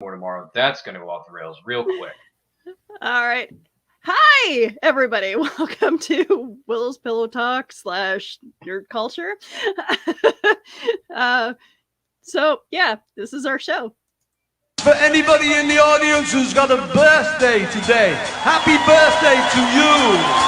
more tomorrow. That's going to go off the rails real quick. All right. Hi, everybody. Welcome to Willow's Pillow Talk / Nerd Culture. This is our show. For anybody in the audience who's got a birthday today, happy birthday to you!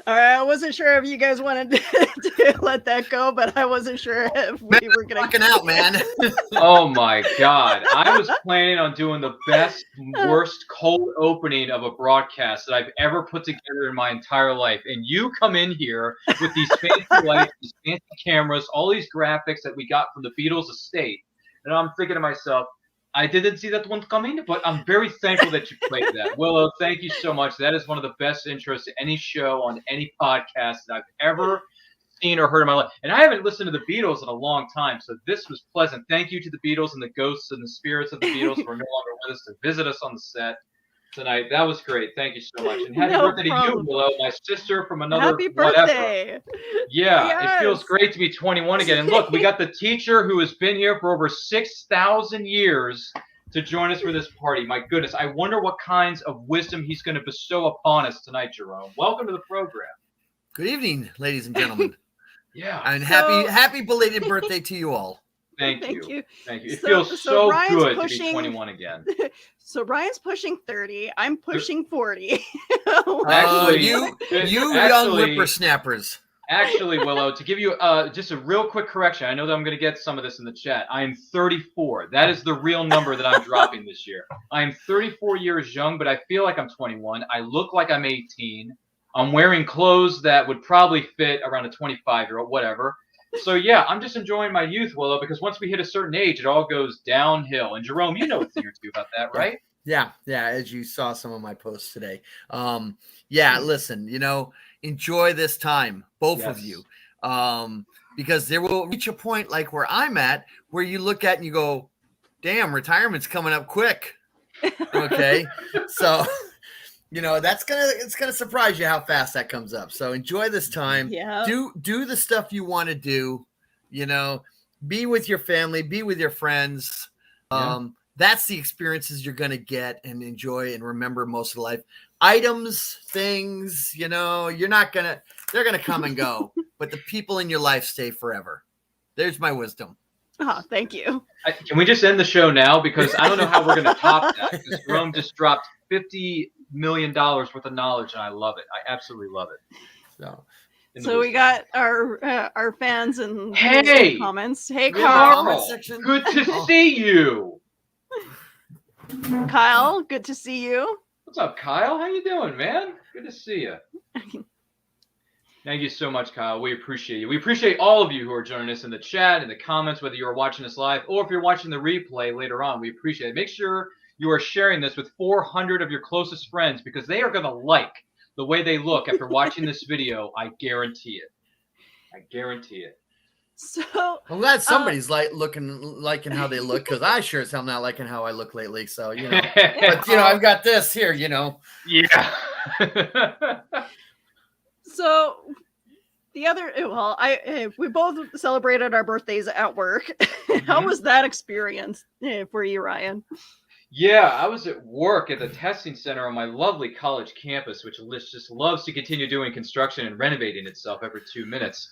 I wasn't sure if you guys wanted to let that go, but I wasn't sure if we were going to out, man. Oh my God. I was planning on doing the best, worst cold opening of a broadcast that I've ever put together in my entire life. And you come in here with these fancy lights, these fancy cameras, all these graphics that we got from the Beatles estate. And I'm thinking to myself, I didn't see that one coming, but I'm very thankful that you played that. Willow, thank you so much. That is one of the best intros to any show on any podcast that I've ever seen or heard in my life. And I haven't listened to the Beatles in a long time, so this was pleasant. Thank you to the Beatles and the ghosts and the spirits of the Beatles who are no longer with us to visit us on the set tonight. That was great. Thank you so much. And happy birthday to you, Willow, my sister from another Happy birthday. Whatever. Yeah, yes. It feels great to be 21 again. And look, we got the teacher who has been here for over 6,000 years to join us for this party. My goodness, I wonder what kinds of wisdom he's going to bestow upon us tonight, Jerome. Welcome to the program. Good evening, ladies and gentlemen. Yeah. And happy belated birthday to you all. Thank you. It feels so good to be 21 again. So Ryan's pushing 30. I'm pushing 40. Actually, you young whippersnappers. Actually, Willow, to give you just a real quick correction, I know that I'm going to get some of this in the chat. I am 34. That is the real number that I'm dropping this year. I am 34 years young, but I feel like I'm 21. I look like I'm 18. I'm wearing clothes that would probably fit around a 25-year-old, whatever. So, yeah, I'm just enjoying my youth, Willow, because once we hit a certain age, it all goes downhill. And, Jerome, you know a thing or two about that, right? Yeah, as you saw some of my posts today. Listen, enjoy this time, both of you, because there will reach a point like where I'm at, where you look at and you go, damn, retirement's coming up quick. Okay. So, it's going to surprise you how fast that comes up. So enjoy this time. Yeah. Do the stuff you want to do, be with your family, be with your friends. Yeah. That's the experiences you're going to get and enjoy and remember most of life. Items, things, they're going to come and go, but the people in your life stay forever. There's my wisdom. Oh, thank you. Can we just end the show now? Because I don't know how we're going to top that. Because Jerome just dropped $50 million worth of knowledge, and I love it. I absolutely love it. So we got our fans and comments. Hey, Carl. Good to see you. Kyle, good to see you. What's up, Kyle? How you doing, man? Good to see you. Thank you so much, Kyle. We appreciate you. We appreciate all of you who are joining us in the chat, in the comments, whether you're watching us live or if you're watching the replay later on. We appreciate it. Make sure you are sharing this with 400 of your closest friends because they are going to like the way they look after watching this video. I guarantee it. I guarantee it. So I'm glad somebody's liking how they look, because I sure as hell not liking how I look lately. So but I've got this here. Yeah. So we both celebrated our birthdays at work. How was that experience for you, Ryan? Yeah, I was at work at the testing center on my lovely college campus, which just loves to continue doing construction and renovating itself every 2 minutes.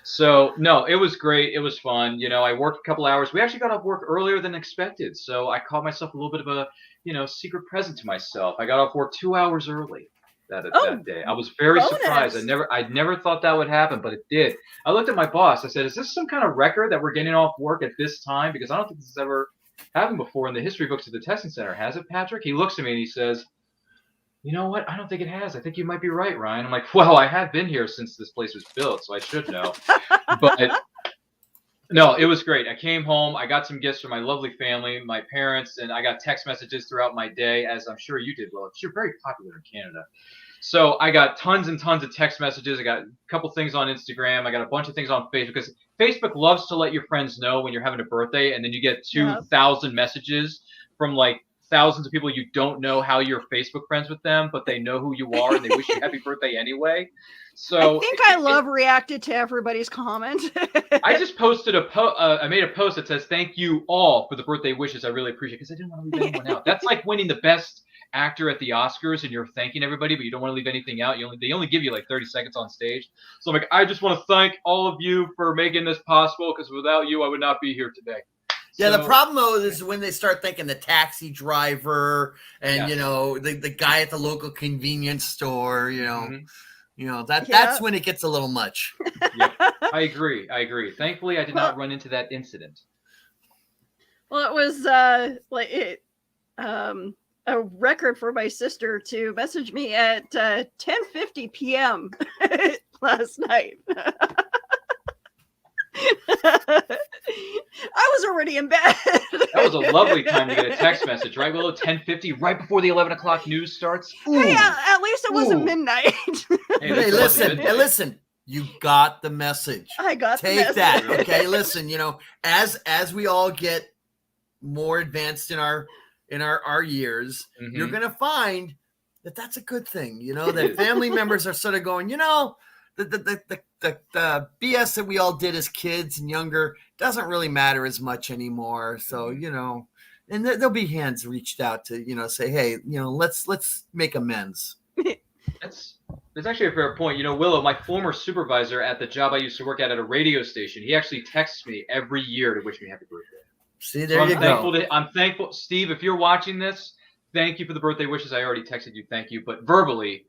So, no, it was great. It was fun. I worked a couple hours. We actually got off work earlier than expected. So I called myself a little bit of a, secret present to myself. I got off work 2 hours early that day. I was very surprised. I'd never thought that would happen, but it did. I looked at my boss. I said, is this some kind of record that we're getting off work at this time? Because I don't think this has ever happened before in the history books of the testing center. Has it, Patrick? He looks at me and he says, you know what? I don't think it has. I think you might be right, Ryan. I'm like, well, I have been here since this place was built, so I should know. But no, it was great. I came home. I got some gifts from my lovely family, my parents, and I got text messages throughout my day, as I'm sure you did, Willow. You're very popular in Canada. So I got tons and tons of text messages. I got a couple things on Instagram. I got a bunch of things on Facebook, because Facebook loves to let your friends know when you're having a birthday, and then you get 2,000 messages from like thousands of people you don't know how you're Facebook friends with them, but they know who you are and they wish you happy birthday anyway. So I think I love reacted to everybody's comment. I just posted I made a post that says, thank you all for the birthday wishes. I really appreciate it, because I didn't want to leave anyone out. That's like winning the best actor at the Oscars and you're thanking everybody, but you don't want to leave anything out. They only give you like 30 seconds on stage. So I'm like, I just want to thank all of you for making this possible, because without you, I would not be here today. Yeah, the problem though is when they start thinking the taxi driver and you know the guy at the local convenience store, you know that's when it gets a little much. Yep. I agree. Thankfully, I did not run into that incident. Well, it was a record for my sister to message me at 10:50 p.m. last night. I was already in bed. That was a lovely time to get a text message, right, Willow? 10:50, right before the 11 o'clock news starts. Hey, at least it wasn't midnight. Hey, listen. You got the message. I got the message. Take that, okay? Listen, as we all get more advanced in our years, you're gonna find that that's a good thing. That family members are sort of going, the BS that we all did as kids and younger doesn't really matter as much anymore. So, and there'll be hands reached out to, say, hey, let's make amends. That's actually a fair point. Willow, my former supervisor at the job I used to work at a radio station, he actually texts me every year to wish me happy birthday. See, there you go. I'm thankful. Steve, if you're watching this, thank you for the birthday wishes. I already texted you. Thank you. But verbally,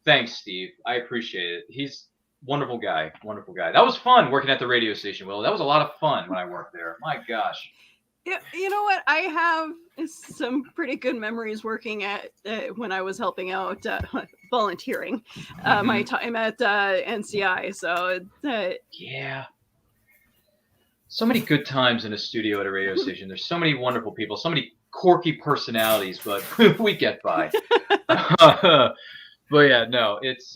thanks, Steve. I appreciate it. He's wonderful guy. That was fun working at the radio station, Will. That was a lot of fun when I worked there. My gosh. Yeah, you know what? I have some pretty good memories working at when I was helping out, volunteering, my time at NCI. So yeah, so many good times in a studio at a radio station. There's so many wonderful people, so many quirky personalities, but we get by. But yeah, no, it's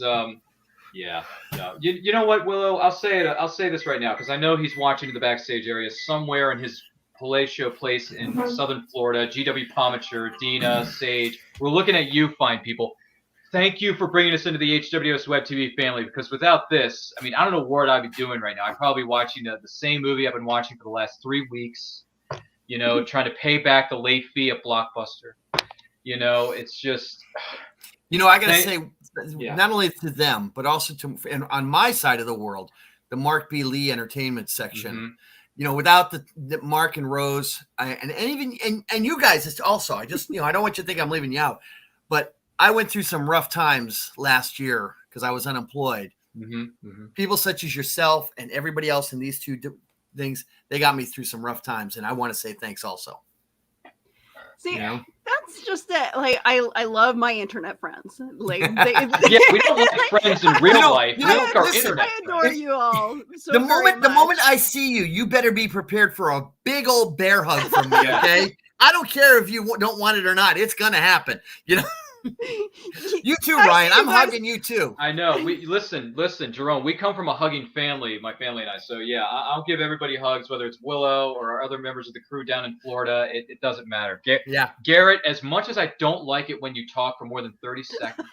yeah, no. You know what, Willow? I'll say this right now, because I know he's watching in the backstage area somewhere in his palatial place in Southern Florida. GW Pomature, Dina, Sage, we're looking at you, fine people. Thank you for bringing us into the HWS Web TV family, because without this, I mean, I don't know what I'd be doing right now. I'd probably be watching the same movie I've been watching for the last 3 weeks, trying to pay back the late fee at Blockbuster. It's just... I got to say, not only to them, but also and on my side of the world, the Mark B. Lee Entertainment section. Without the Mark and Rose, and you guys, it's also, I just, I don't want you to think I'm leaving you out, but I went through some rough times last year because I was unemployed. People such as yourself and everybody else in these two things, they got me through some rough times, and I want to say thanks also. See, that's just it. Like, I love my internet friends. Like, yeah, we don't like friends in real life. We like our internet I adore you all. The moment I see you, you better be prepared for a big old bear hug from me. Okay, I don't care if you don't want it or not. It's gonna happen. You too, Ryan. I'm hugging you too. I know. We listen, Jerome. We come from a hugging family, my family and I. So yeah, I'll give everybody hugs, whether it's Willow or our other members of the crew down in Florida. It doesn't matter. Garrett, as much as I don't like it when you talk for more than 30 seconds,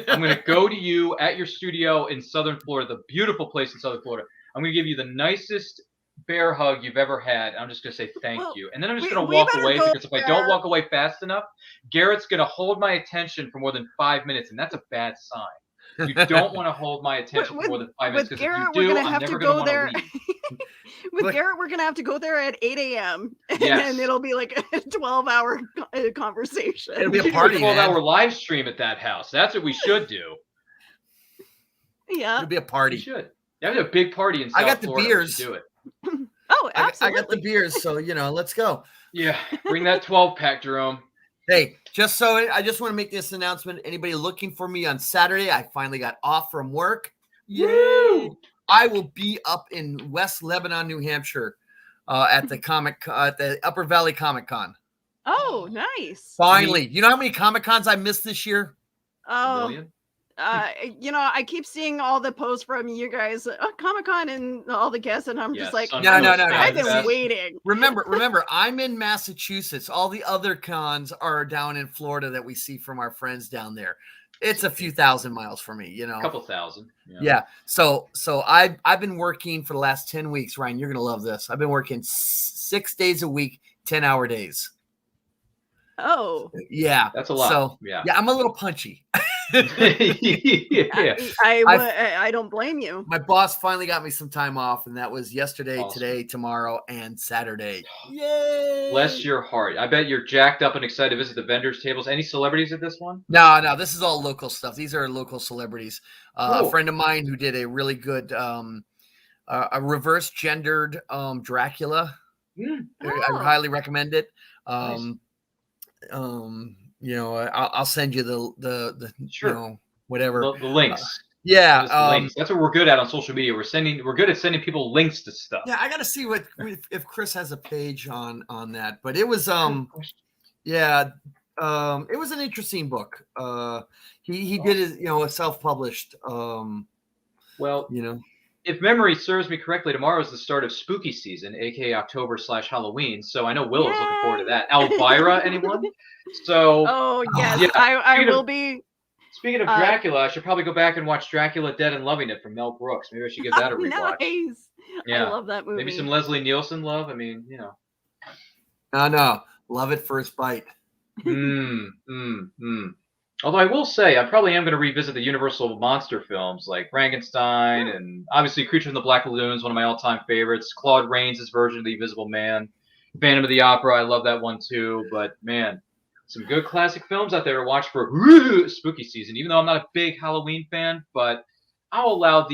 I'm going to go to you at your studio in Southern Florida, the beautiful place in Southern Florida. I'm going to give you the nicest bear hug you've ever had. I'm just going to say thank you. And then I'm just going to walk away, because if I don't walk away fast enough, Garrett's going to hold my attention for more than 5 minutes, and that's a bad sign. You don't want to hold my attention for more than 5 minutes, because if you do, I'm never going to want to leave. With Garrett, we're going to have to go there at 8 a.m. And it'll be like a 12-hour conversation. It'll be a party, 12-hour live stream at that house. That's what we should do. Yeah. It'll be a party. We should. That was a big party in South I got the Florida. beers. Do it. Oh, absolutely. I got the beers, so let's go. Yeah, bring that 12-pack, Jerome. Hey, I just want to make this announcement. Anybody looking for me on Saturday? I finally got off from work. Yay! I will be up in West Lebanon, New Hampshire, at the Upper Valley Comic Con. Oh, nice. Finally, you know how many Comic Cons I missed this year? Oh, I keep seeing all the posts from you guys, Comic-Con and all the guests, and I'm just like, no. I've been waiting. Remember, I'm in Massachusetts. All the other cons are down in Florida that we see from our friends down there. It's a few thousand miles for me, a couple thousand. Yeah. So I've been working for the last 10 weeks. Ryan, you're gonna love this. I've been working 6 days a week, 10-hour days. Oh, yeah, that's a lot. So yeah, I'm a little punchy. Yeah. I don't blame you. My boss finally got me some time off, and that was yesterday, today, tomorrow, and Saturday. Yay! Bless your heart. I bet you're jacked up and excited to visit the vendors' tables. Any celebrities at this one? No, this is all local stuff. These are local celebrities. A friend of mine who did a really good a reverse gendered Dracula. I would highly recommend it. Nice. I'll send you the sure. Whatever the links. Links. That's what we're good at on social media. We're good at sending people links to stuff. Yeah, I got to see if Chris has a page on that. But it was it was an interesting book. He did it, a self-published. If memory serves me correctly, tomorrow is the start of spooky season, aka October/Halloween. So I know Willow's looking forward to that. Elvira, anyone? So. Oh yes, yeah. I will be. Speaking of Dracula, I should probably go back and watch Dracula Dead and Loving It from Mel Brooks. Maybe I should give that a rewatch. Nice. Yeah. I love that movie. Maybe some Leslie Nielsen love. I mean, No. Love at first bite. Although I will say, I probably am going to revisit the Universal monster films like Frankenstein and obviously Creature from the Black Lagoon is one of my all-time favorites. Claude Rains' version of The Invisible Man. Phantom of the Opera, I love that one too. But man, some good classic films out there to watch for spooky season. Even though I'm not a big Halloween fan, but I'll allow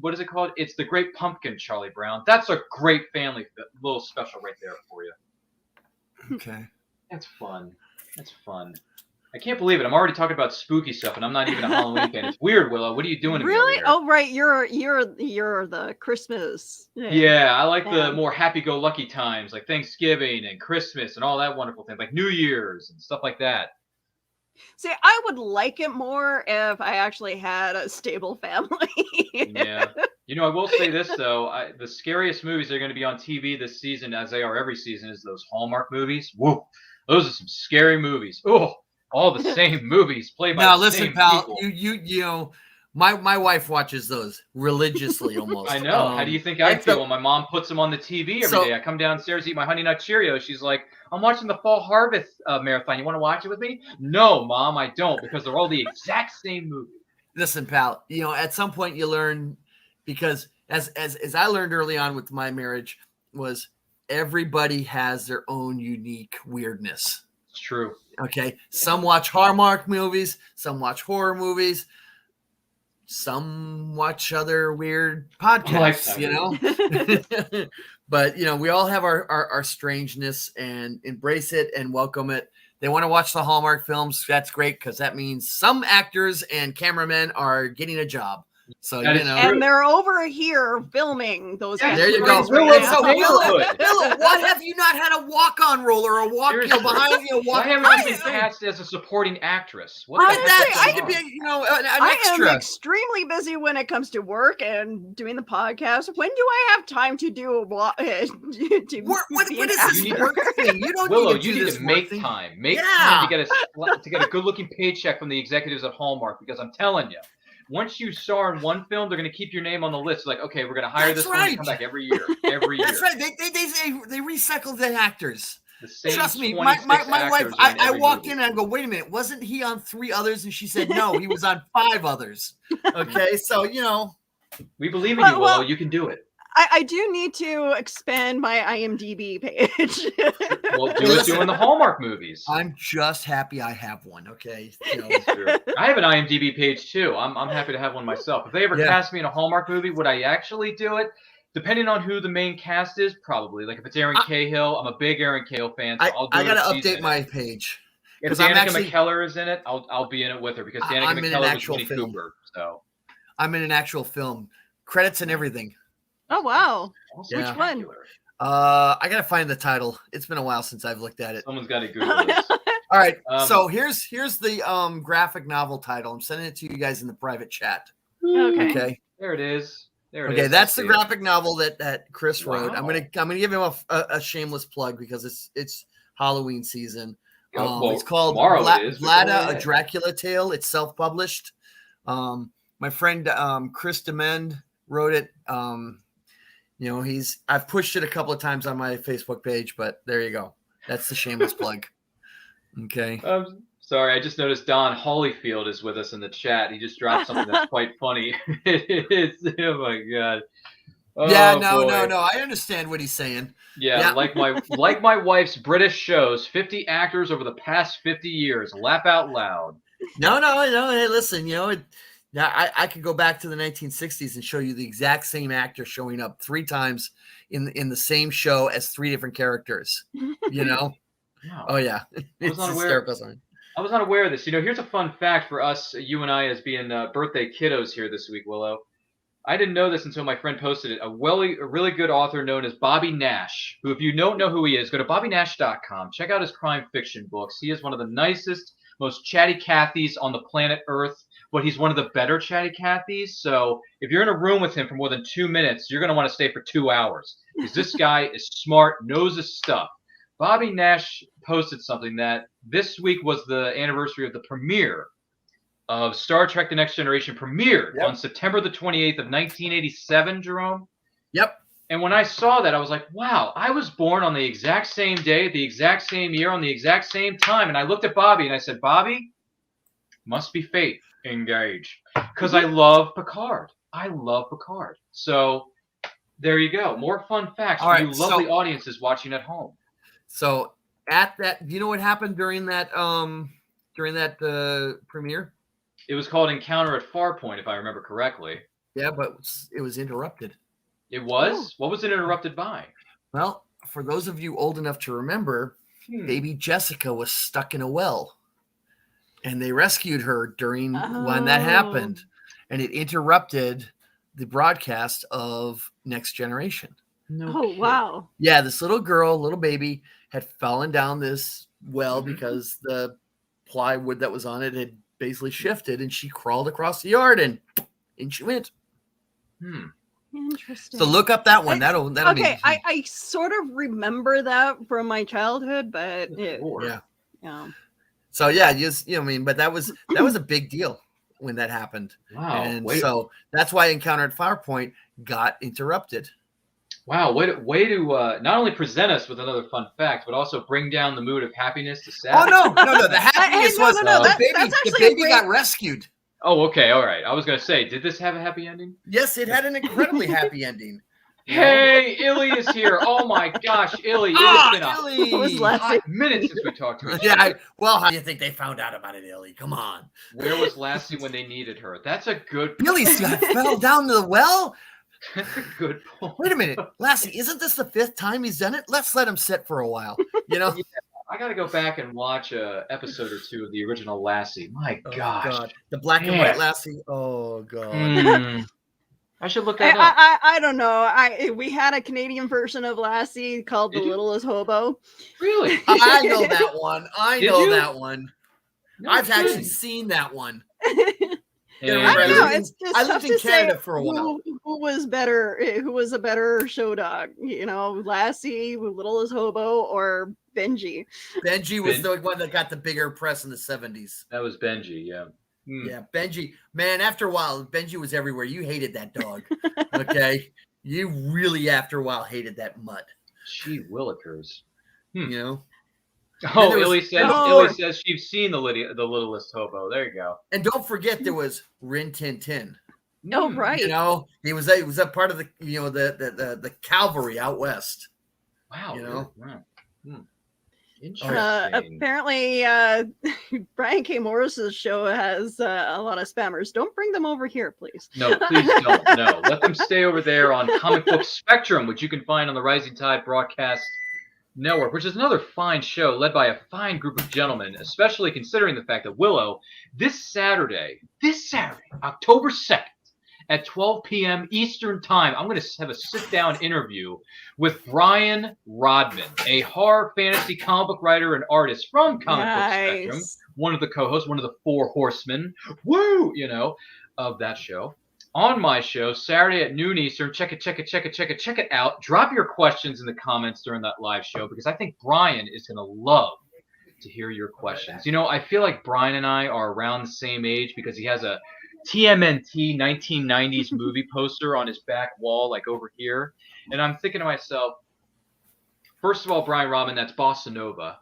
what is it called? It's The Great Pumpkin, Charlie Brown. That's a great family little special right there for you. Okay. That's fun. I can't believe it. I'm already talking about spooky stuff, and I'm not even a Halloween fan. It's weird, Willow. What are you doing to me over here? Oh, right. You're the Christmas. Yeah, I like the more happy-go-lucky times, like Thanksgiving and Christmas and all that wonderful thing, like New Year's and stuff like that. See, I would like it more if I actually had a stable family. Yeah. I will say this, though. The scariest movies that are going to be on TV this season, as they are every season, is those Hallmark movies. Whoa. Those are some scary movies. Oh. All the same movies played by the same people. You my wife watches those religiously almost. I know. How do you think I feel when my mom puts them on the TV every day? I come downstairs, eat my Honey Nut Cheerios. She's like, I'm watching the Fall Harvest marathon. You want to watch it with me? No, Mom, I don't, because they're all the exact same movie. Listen, pal, at some point you learn, because as I learned early on with my marriage, was everybody has their own unique weirdness. It's true. Okay, some watch Hallmark movies, some watch horror movies, some watch other weird podcasts, But we all have our strangeness, and embrace it and welcome it. They want to watch the Hallmark films. That's great, because that means some actors and cameramen are getting a job. So and they're over here filming those. Yeah, there you go. Willow, why have you not had a walk-on role or a walk behind you? Why haven't you been cast as a supporting actress? I could be an I extra. am extremely busy when it comes to work and doing the podcast. When do I have time to do what is this work thing? You don't Willow, need to you need to make time. Make time to get a good-looking paycheck from the executives at Hallmark, because I'm telling you. Once you star in one film, they're going to keep your name on the list. Like, okay, we're going to hire this one to come back every year. That's right. They recycle the actors. Trust me, my wife. I walk in and I go, wait a minute, wasn't he on 3 others? And she said, no, he was on 5 others. Okay, so we believe in you, Willow. You can do it. I do need to expand my IMDb page. Well, doing the Hallmark movies. I'm just happy I have one. Okay, I have an IMDb page too. I'm happy to have one myself. If they ever cast me in a Hallmark movie, would I actually do it? Depending on who the main cast is, probably. Like if it's Aaron Cahill, I'm a big Aaron Cahill fan. So I'll do I it gotta if she's update in my it. page. If 'Cause Danica I'm actually- McKellar is in it, I'll be in it with her because Danica I'm in an McKellar was actual Winnie film. Cooper. So I'm in an actual film. Credits and everything. Oh wow. also Yeah. Which one? spectacular. I gotta find the title. It's been a while since I've looked at it. Someone's got to Google this. All right. Um, So here's the graphic novel title. I'm sending it to you guys in the private chat. Okay. Okay. There it is. There it is. Okay, I that's the see it. graphic novel that Chris wrote. I'm Wow. gonna give him a shameless plug because it's Halloween season. Well, It's called tomorrow it is, but go Vlada, a ahead. Dracula Tale. It's self-published. My friend Chris Demend wrote it. I've pushed it a couple of times on my Facebook page, but there you go. That's the shameless plug. Okay. Sorry, I just noticed Don Holyfield is with us in the chat. He just dropped something that's quite funny. Oh my god. Oh, yeah, boy. no. I understand what he's saying. Yeah, like my wife's British shows, 50 actors over the past 50 years. Laugh out loud. No. Hey, listen, I could go back to the 1960s and show you the exact same actor showing up 3 times in the same show as 3 different characters. Wow. Oh yeah, it's not aware. hysterical. Something. I was not aware of this. Here's a fun fact for us, you and I, as being birthday kiddos here this week, Willow. I didn't know this until my friend posted it. A really good author known as Bobby Nash, who, if you don't know who he is, go to bobbynash.com. Check out his crime fiction books. He is one of the nicest, most chatty Cathys on the planet Earth, but he's one of the better chatty Cathys. So if you're in a room with him for more than 2 minutes, you're going to want to stay for 2 hours because this guy is smart, knows his stuff. Bobby Nash posted something that this week was the anniversary of the premiere of Star Trek The Next Generation premiered on September the 28th of 1987, Jerome. Yep. And when I saw that, I was like, wow, I was born on the exact same day, the exact same year, on the exact same time. And I looked at Bobby and I said, Bobby, must be fate. Engage. Because I love Picard. So there you go. More fun facts for you lovely audiences watching at home. So at that, do you know what happened during that premiere? It was called Encounter at Farpoint, if I remember correctly. Yeah, but it was interrupted. It was? What was it interrupted by? Well, for those of you old enough to remember, baby Jessica was stuck in a well. And they rescued her during when that happened. And it interrupted the broadcast of Next Generation. Wow. Yeah, this little baby had fallen down this well because the plywood that was on it had basically shifted, and she crawled across the yard and in she went. Interesting. So look up that one. That'll okay. be I sort of remember that from my childhood, but yeah. So yeah, but that was a big deal when that happened. Wow. And so that's why Encounter at Farpoint got interrupted. Wow, way to not only present us with another fun fact, but also bring down the mood of happiness to sadness. Oh no! The happiness was the baby got rescued. Oh, okay, all right. I was gonna say, did this have a happy ending? Yes, it had an incredibly happy ending. Hey, Illy is here. Oh my gosh, Illy! It has been a hot minute since we talked to each other. How do you think they found out about it, Illy? Come on. Where was Lassie when they needed her? That's a good point. Illy fell down to the well. That's a good point. Wait a minute, Lassie, isn't this the 5th time he's done it? Let's let him sit for a while. Yeah, I got to go back and watch an episode or 2 of the original Lassie. My gosh. God. The black and white Lassie. Oh, God. I should look that up. I don't know. We had a Canadian version of Lassie called The Littlest Hobo. Really? I know that one. That one. No, I've actually seen that one. I don't know. It's I tough lived in to Canada say for a while. Who was better? Who was a better show dog? Lassie, Littlest Hobo, or Benji? Benji was the one that got the bigger press in the 70s. That was Benji, yeah. Yeah, Benji. Man, after a while, Benji was everywhere. You hated that dog. Okay? You really, after a while, hated that mutt. Gee willikers. Oh, Illy says she's seen the Littlest Hobo. There you go. And don't forget there was Rin Tin Tin. Oh, right. He was a part of the cavalry out west. Wow. Wow. Interesting. Apparently, Brian K. Morris's show has a lot of spammers. Don't bring them over here, please. No, please don't. No, let them stay over there on Comic Book Spectrum, which you can find on the Rising Tide Broadcast Network, which is another fine show led by a fine group of gentlemen, especially considering the fact that Willow, this Saturday, October 2nd, at 12 p.m. Eastern Time, I'm going to have a sit-down interview with Brian Rodman, a horror fantasy comic book writer and artist from Comic Book Spectrum, one of the co-hosts, one of the four horsemen, of that show. On my show, Saturday at noon Eastern, check it out. Drop your questions in the comments during that live show, because I think Brian is going to love to hear your questions. I feel like Brian and I are around the same age, because he has a TMNT 1990s movie poster on his back wall, like over here. And I'm thinking to myself, first of all, Brian Rodman, that's Bossa Nova.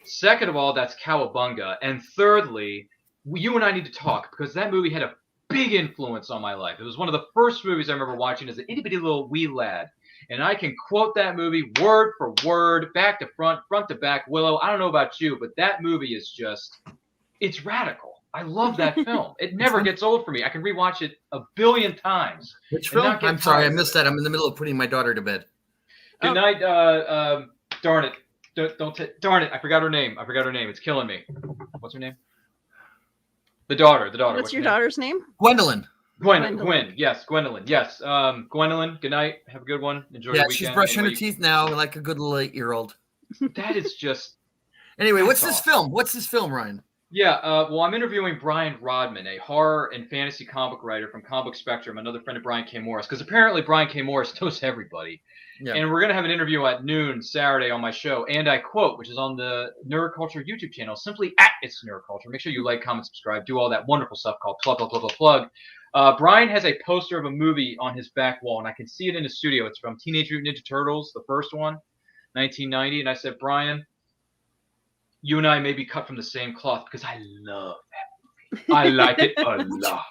Second of all, that's Cowabunga. And thirdly, you and I need to talk, because that movie had a big influence on my life. It was one of the first movies I remember watching as an itty-bitty little wee lad. And I can quote that movie word for word, back to front, front to back. Willow, I don't know about you, but that movie is just, it's radical. I love that film. It never gets old for me. I can rewatch it a billion times. Which film? I'm sorry, I missed that. I'm in the middle of putting my daughter to bed. Good night. Darn it. Darn it. I forgot her name. It's killing me. What's her name? The daughter. What's your daughter's name? Gwendolyn. Gwen. Yes, Gwendolyn. Yes. Gwendolyn, good night. Have a good one. Enjoy your weekend. She's brushing her teeth now like a good little 8-year-old. That is just... Anyway, what's this film? What's this film, Ryan? Yeah, well, I'm interviewing Brian Rodman, a horror and fantasy comic writer from Comic Book Spectrum, another friend of Brian K. Morris, because apparently Brian K. Morris knows everybody. Yeah. And we're going to have an interview at noon Saturday on my show, and I quote, which is on the Nerd Culture YouTube channel, simply at It's Nerd Culture. Make sure you like, comment, subscribe, do all that wonderful stuff called plug. Brian has a poster of a movie on his back wall, and I can see it in the studio. It's from Teenage Mutant Ninja Turtles, the first one, 1990, and I said, Brian, you and I may be cut from the same cloth, because I love that movie. I like it a lot.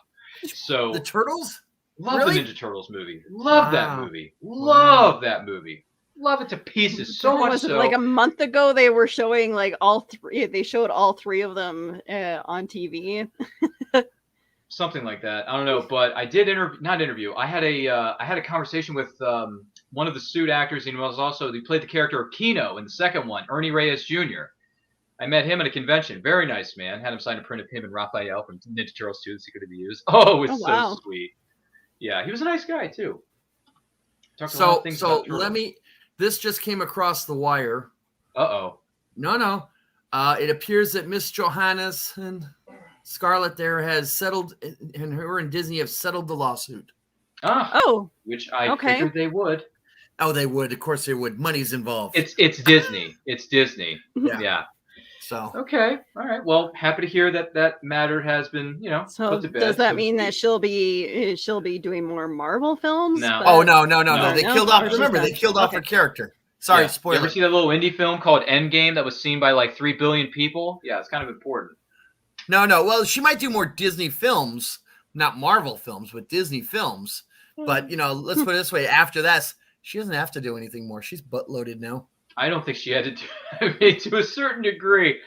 So the Turtles? Love the Ninja Turtles movie. Love that movie. Love that movie. Love it to pieces. So much so. Like a month ago, they were showing like all three. They showed all three of them on TV. Something like that. I don't know, but I did not interview. I had a conversation with one of the suit actors. He played the character of Keno in the second one, Ernie Reyes Jr. I met him at a convention. Very nice man. Had him sign a print of him and Raphael from Ninja Turtles 2, The Secret of the Use. Oh, it's so sweet. Yeah, he was a nice guy too. So this just came across the wire. Uh-oh. No. It appears that Miss Johannes and Scarlett there has settled, and her and Disney have settled the lawsuit. Which I figured they would. Oh, they would. Of course they would. Money's involved. It's Disney. It's Disney. Yeah. So okay, all right. Well, happy to hear that matter has been, put to bed. Does that mean that she'll be doing more Marvel films? No. Oh no. They killed off. Remember, they killed off her character. Sorry, spoiler. You ever see that little indie film called Endgame that was seen by like 3 billion people? Yeah, it's kind of important. No. Well, she might do more Disney films, not Marvel films, but Disney films. But let's put it this way: after that, she doesn't have to do anything more. She's butt loaded now. I don't think she had to do it to a certain degree.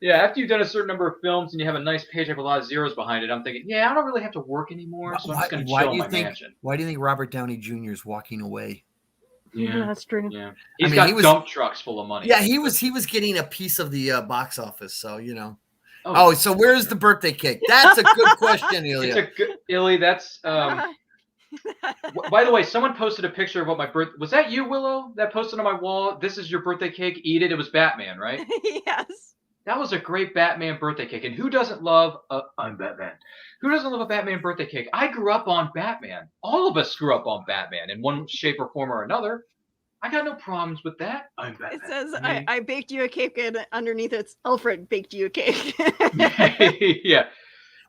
Yeah, after you've done a certain number of films and you have a nice paycheck with a lot of zeros behind it, I'm thinking, I don't really have to work anymore, so I'm just going to chill in my mansion. Why do you think Robert Downey Jr. is walking away? Yeah, that's true. Yeah, he was dump trucks full of money. Yeah, he was getting a piece of the box office, so so where's the birthday cake? That's a good question, Ilya. Ilya, that's by the way, someone posted a picture of what my birthday was. That you, Willow? That posted on my wall. This is your birthday cake. Eat it. It was Batman, right? Yes. That was a great Batman birthday cake. And who doesn't love? I'm Batman. Who doesn't love a Batman birthday cake? I grew up on Batman. All of us grew up on Batman in one shape or form or another. I got no problems with that. I'm Batman. It says, I baked you a cake, and underneath it's Alfred baked you a cake. Yeah.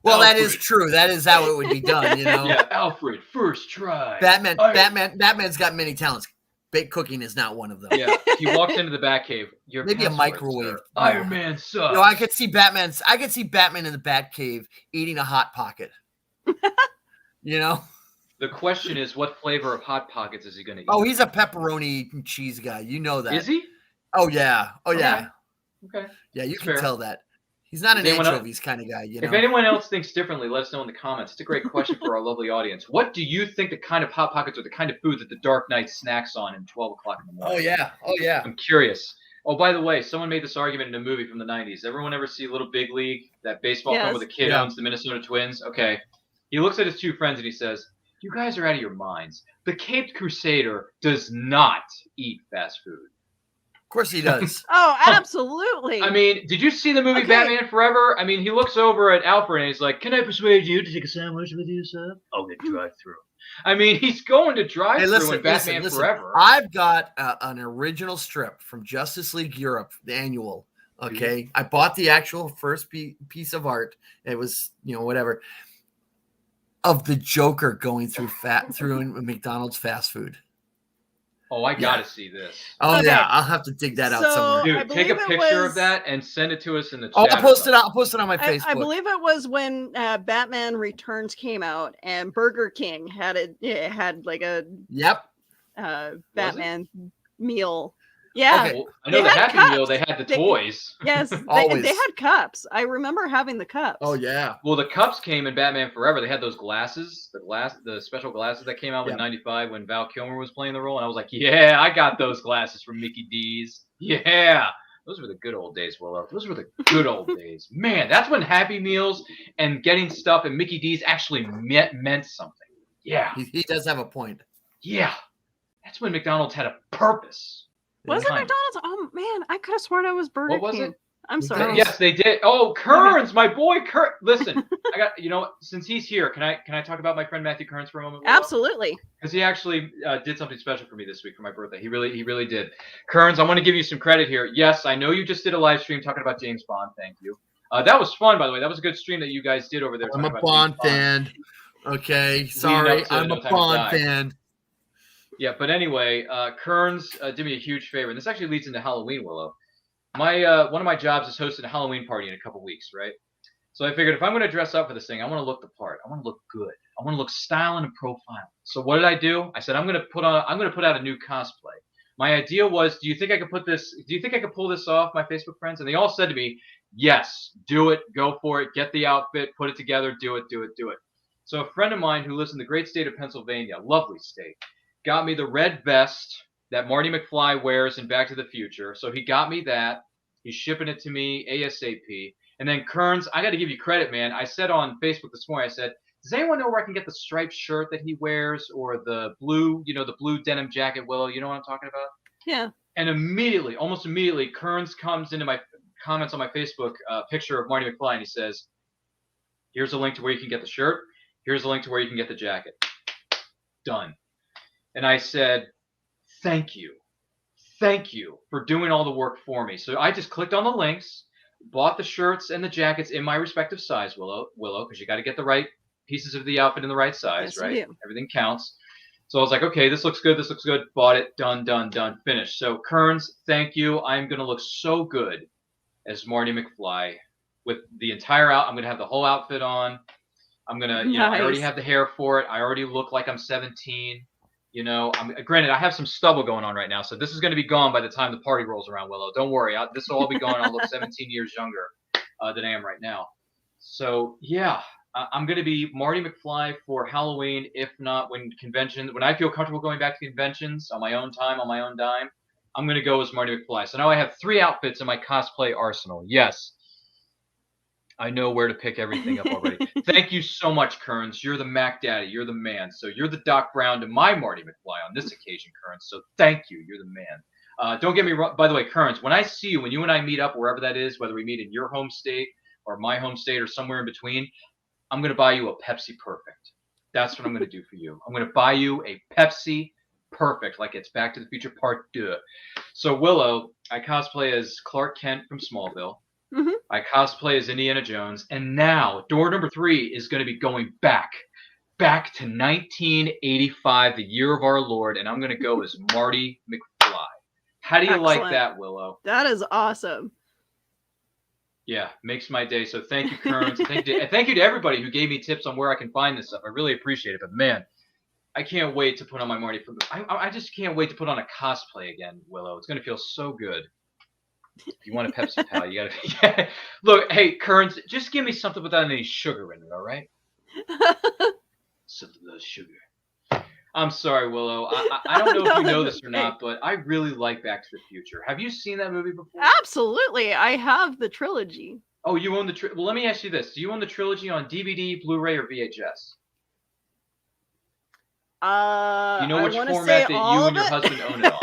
Well, Alfred. That is true. That is how it would be done, Yeah, Alfred, first try. Batman's got many talents. Baked cooking is not one of them. Yeah, he walks into the Batcave. Maybe a microwave. Iron Man sucks. I could see Batman in the Batcave eating a Hot Pocket. The question is, what flavor of Hot Pockets is he going to eat? Oh, he's a pepperoni cheese guy. You know that. Is he? Oh yeah. Okay. Okay. Yeah, you That's can fair. tell that. He's not an Does anyone else- anchovies kind of guy, you know. If anyone else thinks differently, let us know in the comments. It's a great question for our lovely audience. What do you think the kind of Hot Pockets or the kind of food that the Dark Knight snacks on at 12 o'clock in the morning? Oh yeah. I'm curious. Oh, by the way, someone made this argument in a movie from the 90s. Everyone ever see Little Big League, that baseball film where the kid owns the Minnesota Twins? Okay. He looks at his two friends and he says, "You guys are out of your minds. The Caped Crusader does not eat fast food." Of course he does. Oh, absolutely. I mean, did you see the movie Okay. Batman Forever? I mean, he looks over at Alfred and he's like, "Can I persuade you to take a sandwich with you, sir?" "Oh, the drive-through." I mean, he's going to drive-through in Batman Forever. I've got an original strip from Justice League Europe, the annual. Okay, I bought the actual first piece of art. It was, whatever, of the Joker going through McDonald's fast food. Oh, I gotta see this. Oh Okay. yeah, I'll have to dig that out somewhere. Dude, I take a believe it picture was- of that and send it to us in the chat. Oh, I'll post it out. I'll post it on my Facebook. I believe it was when Batman Returns came out and Burger King had like a Yep. Batman meal. Yeah. Okay. Well, I know They the had Happy Meal, cups. they had the They- toys. Yes. Always. They had cups. I remember having the cups. Oh yeah. Well, the cups came in Batman Forever. They had those glasses, the special glasses that came out in Yep. '95 when Val Kilmer was playing the role, and I was like, yeah, I got those glasses from Mickey D's. Yeah, those were the good old days, Willow. Those were the good old days. Man, that's when Happy Meals and getting stuff at Mickey D's actually meant something. Yeah, He does have a point. yeah. That's when McDonald's had a purpose. Was it Kind of. McDonald's? Oh man, I could have sworn it was Burger What was King. it? I'm sorry. Yes, they did. Oh, Kearns, my boy Kearns. Listen, I got since he's here, can I talk about my friend Matthew Kearns for a moment? Willow? Absolutely. Because he actually did something special for me this week for my birthday. He really did. Kearns, I want to give you some credit here. Yes, I know you just did a live stream talking about James Bond. Thank you. That was fun, by the way. That was a good stream that you guys did over there. I'm talking a about Bond James fan. Okay, up sorry. to I'm No a Time to Bond Die. fan. Yeah, but anyway, Kearns did me a huge favor, and this actually leads into Halloween, Willow. My one of my jobs is hosting a Halloween party in a couple weeks, right? So I figured if I'm going to dress up for this thing, I want to look the part. I want to look good. I want to look styling and profile. So what did I do? I said I'm going to put out a new cosplay. My idea was, do you think I could pull this off, my Facebook friends? And they all said to me, yes, do it, go for it, get the outfit, put it together, do it. So a friend of mine who lives in the great state of Pennsylvania, lovely state, got me the red vest that Marty McFly wears in Back to the Future. So he got me that. He's shipping it to me ASAP. And then Kearns, I got to give you credit, man. I said on Facebook this morning, I said, does anyone know where I can get the striped shirt that he wears or the blue denim jacket, Willow? You know what I'm talking about? Yeah. And almost immediately, Kearns comes into my comments on my Facebook picture of Marty McFly, and he says, here's a link to where you can get the shirt. Here's a link to where you can get the jacket. Done. And I said, thank you for doing all the work for me. So I just clicked on the links, bought the shirts and the jackets in my respective size, Willow, because you got to get the right pieces of the outfit in the right size, Yes, you right? do. Everything counts. So I was like, okay, this looks good, bought it, done, finished. So Kearns, thank you. I'm going to look so good as Marty McFly with the entire I'm going to have the whole outfit on. I'm going to, I already Nice. have the hair for it. I already look like I'm 17. Granted, I have some stubble going on right now, so this is going to be gone by the time the party rolls around, Willow. Don't worry. This will all be gone. I'll look 17 years younger than I am right now. So, yeah, I'm going to be Marty McFly for Halloween, if not when I feel comfortable going back to conventions on my own time, on my own dime, I'm going to go as Marty McFly. So now I have 3 outfits in my cosplay arsenal. Yes. I know where to pick everything up already. Thank you so much, Kearns. You're the Mac Daddy. You're the man. So you're the Doc Brown to my Marty McFly on this occasion, Kearns. So thank you. You're the man. Don't get me wrong. By the way, Kearns, when you and I meet up, wherever that is, whether we meet in your home state or my home state or somewhere in between, I'm going to buy you a Pepsi Perfect. That's what I'm going to do for you. I'm going to buy you a Pepsi Perfect, like it's Back to the Future Part 2. So Willow, I cosplay as Clark Kent from Smallville. Mm-hmm. I cosplay as Indiana Jones, and now door number 3 is going to be going back to 1985, the year of our Lord, and I'm going to go as Marty McFly. How do you like Excellent. that, Willow? That is awesome. Yeah, makes my day. So thank you, Kearns. Thank you to everybody who gave me tips on where I can find this stuff. I really appreciate it. But man, I can't wait to put on my Marty. I just can't wait to put on a cosplay again, Willow. It's going to feel so good. If you want a Pepsi Pal, you gotta. Yeah. Look, hey, Kearns, just give me something without any sugar in it, all right? Something without sugar. I'm sorry, Willow. I don't know if you know this or not, but I really like Back to the Future. Have you seen that movie before? Absolutely. I have the trilogy. Oh, you own the well, let me ask you this. Do you own the trilogy on DVD, Blu-ray, or VHS? You know which format that you and your husband own it on?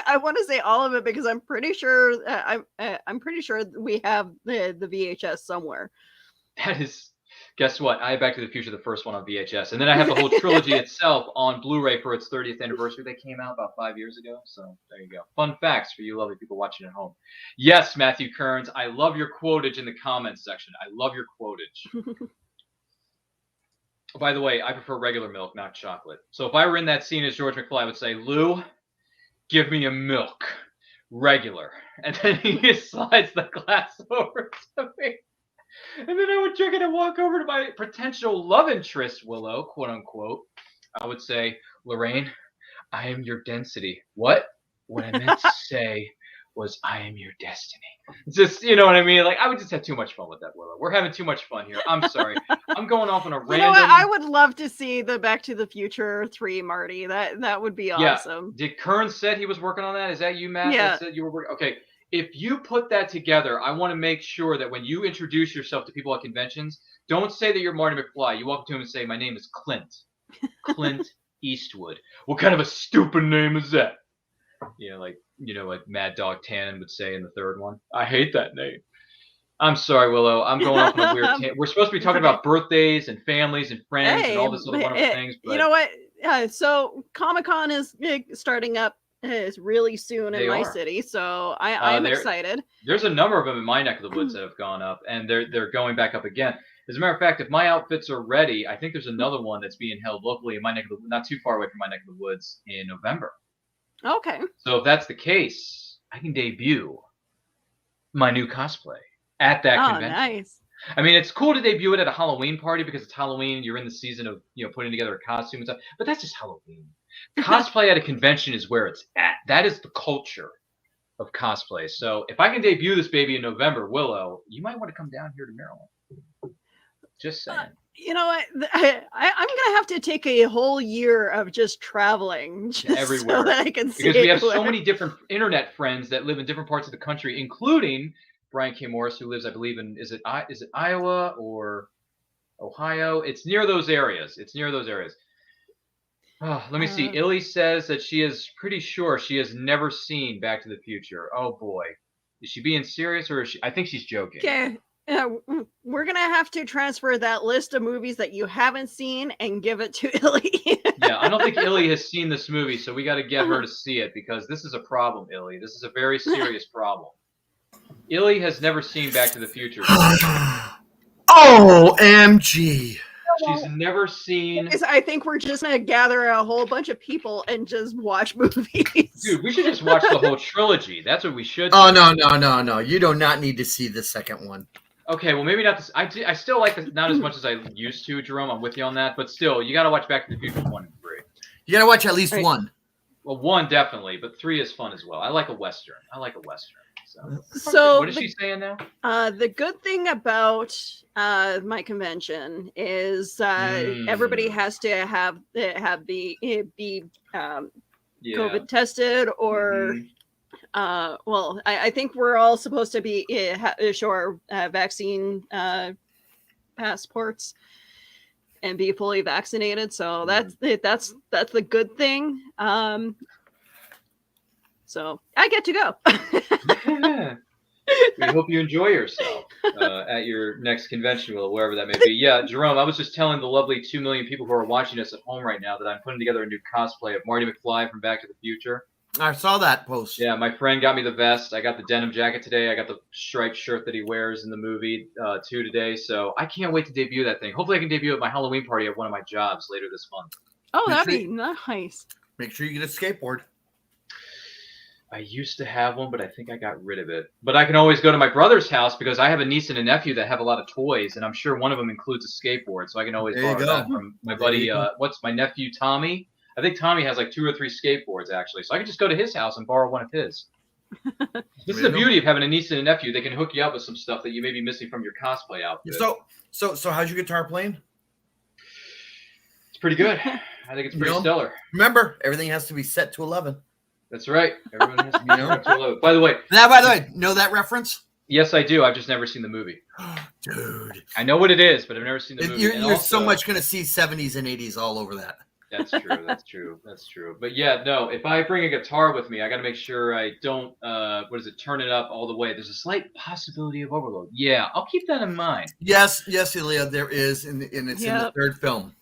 I want to say all of it because I'm pretty sure I'm pretty sure we have the VHS somewhere. That is, guess what? I have Back to the Future, the first one on VHS, and then I have the whole trilogy itself on Blu-ray for its 30th anniversary. That came out about 5 years ago. So there you go. Fun facts for you lovely people watching at home. Yes, Matthew Kearns, I love your quotage in the comments section. I love your quotage. By the way, I prefer regular milk, not chocolate. So if I were in that scene as George McFly, I would say, Lou, give me a milk, regular. And then he slides the glass over to me. And then I would drink it and walk over to my potential love interest, Willow, quote unquote. I would say, Lorraine, I am your density. What? What I meant to say was I am your destiny. Just, you know what I mean? Like, I would just have too much fun with that, Willow. We're having too much fun here. I'm sorry. I'm going off on a random... You know what? I would love to see the Back to the Future 3, Marty. That would be awesome. Yeah. Did Kearns said he was working on that? Is that you, Matt? Yeah. That said you were working? Okay. If you put that together, I want to make sure that when you introduce yourself to people at conventions, don't say that you're Marty McFly. You walk up to him and say, my name is Clint. Clint Eastwood. What kind of a stupid name is that? Like Mad Dog Tannen would say in the third one. I hate that name. I'm sorry, Willow. I'm going off on a weird tangent. We're supposed to be talking about birthdays and families and friends and all this other wonderful things. But... You know what? So Comic-Con is starting up really soon in my city, so I'm excited. There's a number of them in my neck of the woods that have gone up, and they're going back up again. As a matter of fact, if my outfits are ready, I think there's another one that's being held locally in my neck of the, not too far away from my neck of the woods, in November. Okay. So if that's the case, I can debut my new cosplay at that convention. Nice. I mean, it's cool to debut it at a Halloween party because it's Halloween. You're in the season of putting together a costume and stuff. But that's just Halloween. Cosplay at a convention is where it's at. That is the culture of cosplay. So if I can debut this baby in November, Willow, you might want to come down here to Maryland. Just saying. You know what? I'm gonna have to take a whole year of just traveling everywhere so that I can see. Because we have so many different internet friends that live in different parts of the country, including Brian K. Morris, who lives, I believe, in is it Iowa or Ohio? It's near those areas. Oh, let me see. Illy says that she is pretty sure she has never seen Back to the Future. Oh boy, is she being serious or is she? I think she's joking. Okay. We're gonna have to transfer that list of movies that you haven't seen and give it to Illy. Yeah, I don't think Illy has seen this movie, so we got to get her to see it because this is a problem, Illy. This is a very serious problem. Illy has never seen Back to the Future. OMG. She's never seen... I think we're just going to gather a whole bunch of people and just watch movies. Dude, we should just watch the whole trilogy. That's what we should do. Oh, no. You do not need to see the second one. Okay, well, maybe not this. I still like this not as much as I used to, Jerome. I'm with you on that. But still, you got to watch Back to the Future 1 and 3. You got to watch at least one. Well, 1 definitely, but 3 is fun as well. I like a Western. So what is she saying now? The good thing about my convention is everybody has to have be COVID tested or well, I think we're all supposed to be show our vaccine passports and be fully vaccinated. So that's the good thing. So I get to go. Yeah. We hope you enjoy yourself at your next convention, wherever that may be. Yeah, Jerome, I was just telling the lovely 2 million people who are watching us at home right now that I'm putting together a new cosplay of Marty McFly from Back to the Future. I saw that post. Yeah, my friend got me the vest. I got the denim jacket today. I got the striped shirt that he wears in the movie too today. So I can't wait to debut that thing. Hopefully I can debut at my Halloween party at one of my jobs later this month. Oh, that'd be nice. Make sure you get a skateboard. I used to have one, but I think I got rid of it. But I can always go to my brother's house because I have a niece and a nephew that have a lot of toys, and I'm sure one of them includes a skateboard. So I can always borrow that from my buddy. What's my nephew, Tommy? I think Tommy has like 2 or 3 skateboards, actually. So I can just go to his house and borrow one of his. This is the beauty of having a niece and a nephew. They can hook you up with some stuff that you may be missing from your cosplay outfit. So how's your guitar playing? It's pretty good. I think it's pretty stellar. Remember, everything has to be set to 11. That's right. Everyone has to be set to 11. By the way, know that reference? Yes, I do. I've just never seen the movie. Dude. I know what it is, but I've never seen the movie. You're so much going to see 70s and 80s all over that. That's true. That's true. That's true. But yeah, no, if I bring a guitar with me, I got to make sure I don't, turn it up all the way. There's a slight possibility of overload. Yeah, I'll keep that in mind. Yes, Ilya, there is, and it's in the third film.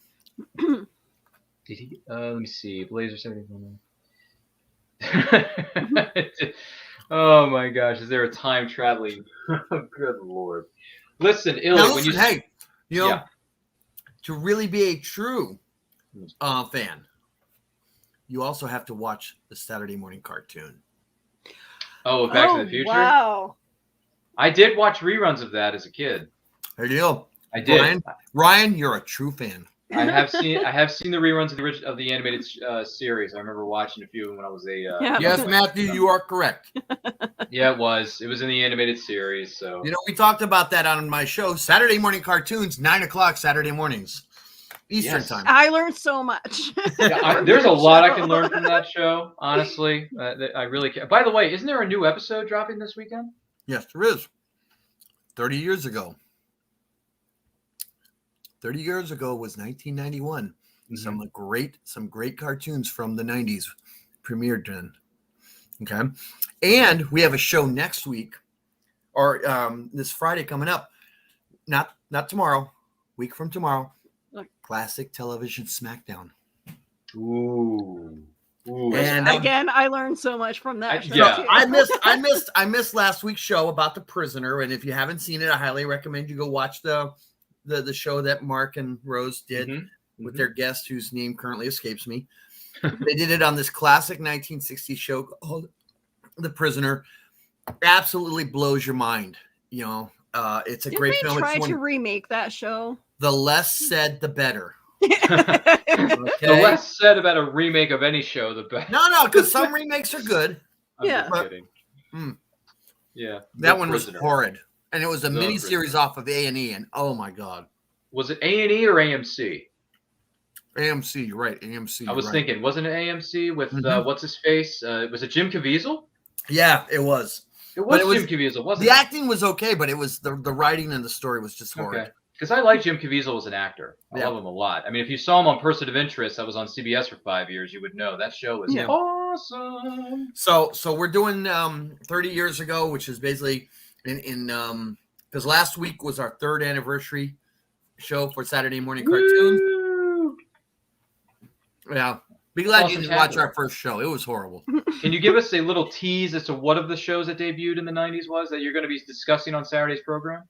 Did he? Let me see. Blazer 71. Oh my gosh, is there a time traveling? Good Lord. Listen, Ilya, to really be a true fan, you also have to watch the Saturday morning cartoon. Oh, Back to the Future? Wow. I did watch reruns of that as a kid. There you go. I did. Ryan, you're a true fan. I have seen the reruns of the animated series. I remember watching a few of them when I was a Yes, Matthew, you are correct. Yeah, it was in the animated series. So we talked about that on my show, Saturday morning cartoons, 9:00 Saturday mornings, Eastern time. I learned so much. There's a lot I can learn from that show. Honestly, I really can. By the way, isn't there a new episode dropping this weekend? Yes, there is. 30 years ago. 30 years ago was 1991. Mm-hmm. Some great cartoons from the 90s premiered then. Okay. And we have a show next week or this Friday coming up. Not tomorrow, week from tomorrow. Classic Television Smackdown. Ooh. And again, I learned so much from that show. Yeah. Too. I missed last week's show about the prisoner, and if you haven't seen it, I highly recommend you go watch the show that Mark and Rose did with their guest, whose name currently escapes me. They did it on this classic 1960s show called The Prisoner. Absolutely blows your mind. It's a great film. Did they try to remake that show? The less said, the better. The less said about a remake of any show, the better. No, because some remakes are good. I'm just kidding. Yeah. That one was horrid. And it was a miniseries off of A&E, and oh my God. Was it A&E or AMC? AMC, you're right. AMC. I was thinking, wasn't it AMC with what's his face? Was it Jim Caviezel? Yeah, it was. It was Jim Caviezel, wasn't it? The acting was okay, but it was the writing and the story was just horrid. Okay. Because I like Jim Caviezel as an actor. I love him a lot. I mean, if you saw him on Person of Interest, that was on CBS for 5 years, you would know that show was awesome. So we're doing 30 years ago, which is basically in because last week was our 3rd anniversary show for Saturday morning cartoons. Woo! Yeah. Be glad you didn't watch our first show. It was horrible. Can you give us a little tease as to what of the shows that debuted in the 90s was that you're going to be discussing on Saturday's program?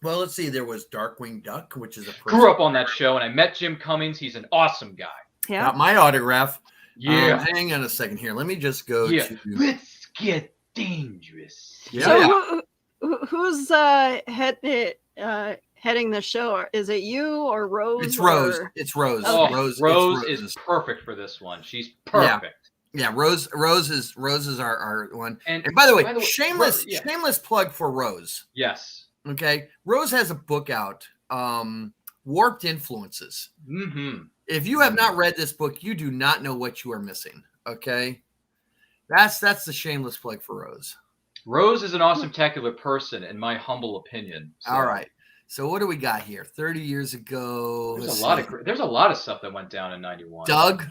Well, let's see. There was Darkwing Duck, which is grew up on that show, and I met Jim Cummings. He's an awesome guy. Yeah. Got my autograph. Yeah. Hang on a second here. Let me just go to... Let's get dangerous. Yeah. So who's heading the show? Is it you or Rose? It's Rose. It's Rose. Oh, Rose is perfect for this one. She's perfect. Yeah, Rose is our one. And by the way, shameless plug for Rose. Yes. Okay. Rose has a book out, Warped Influences. Mm-hmm. If you have not read this book, you do not know what you are missing. Okay. That's the shameless plug for Rose. Rose is an awesome-tacular person, in my humble opinion. So. All right. So what do we got here? 30 years ago. There's a lot of stuff that went down in 91. Doug.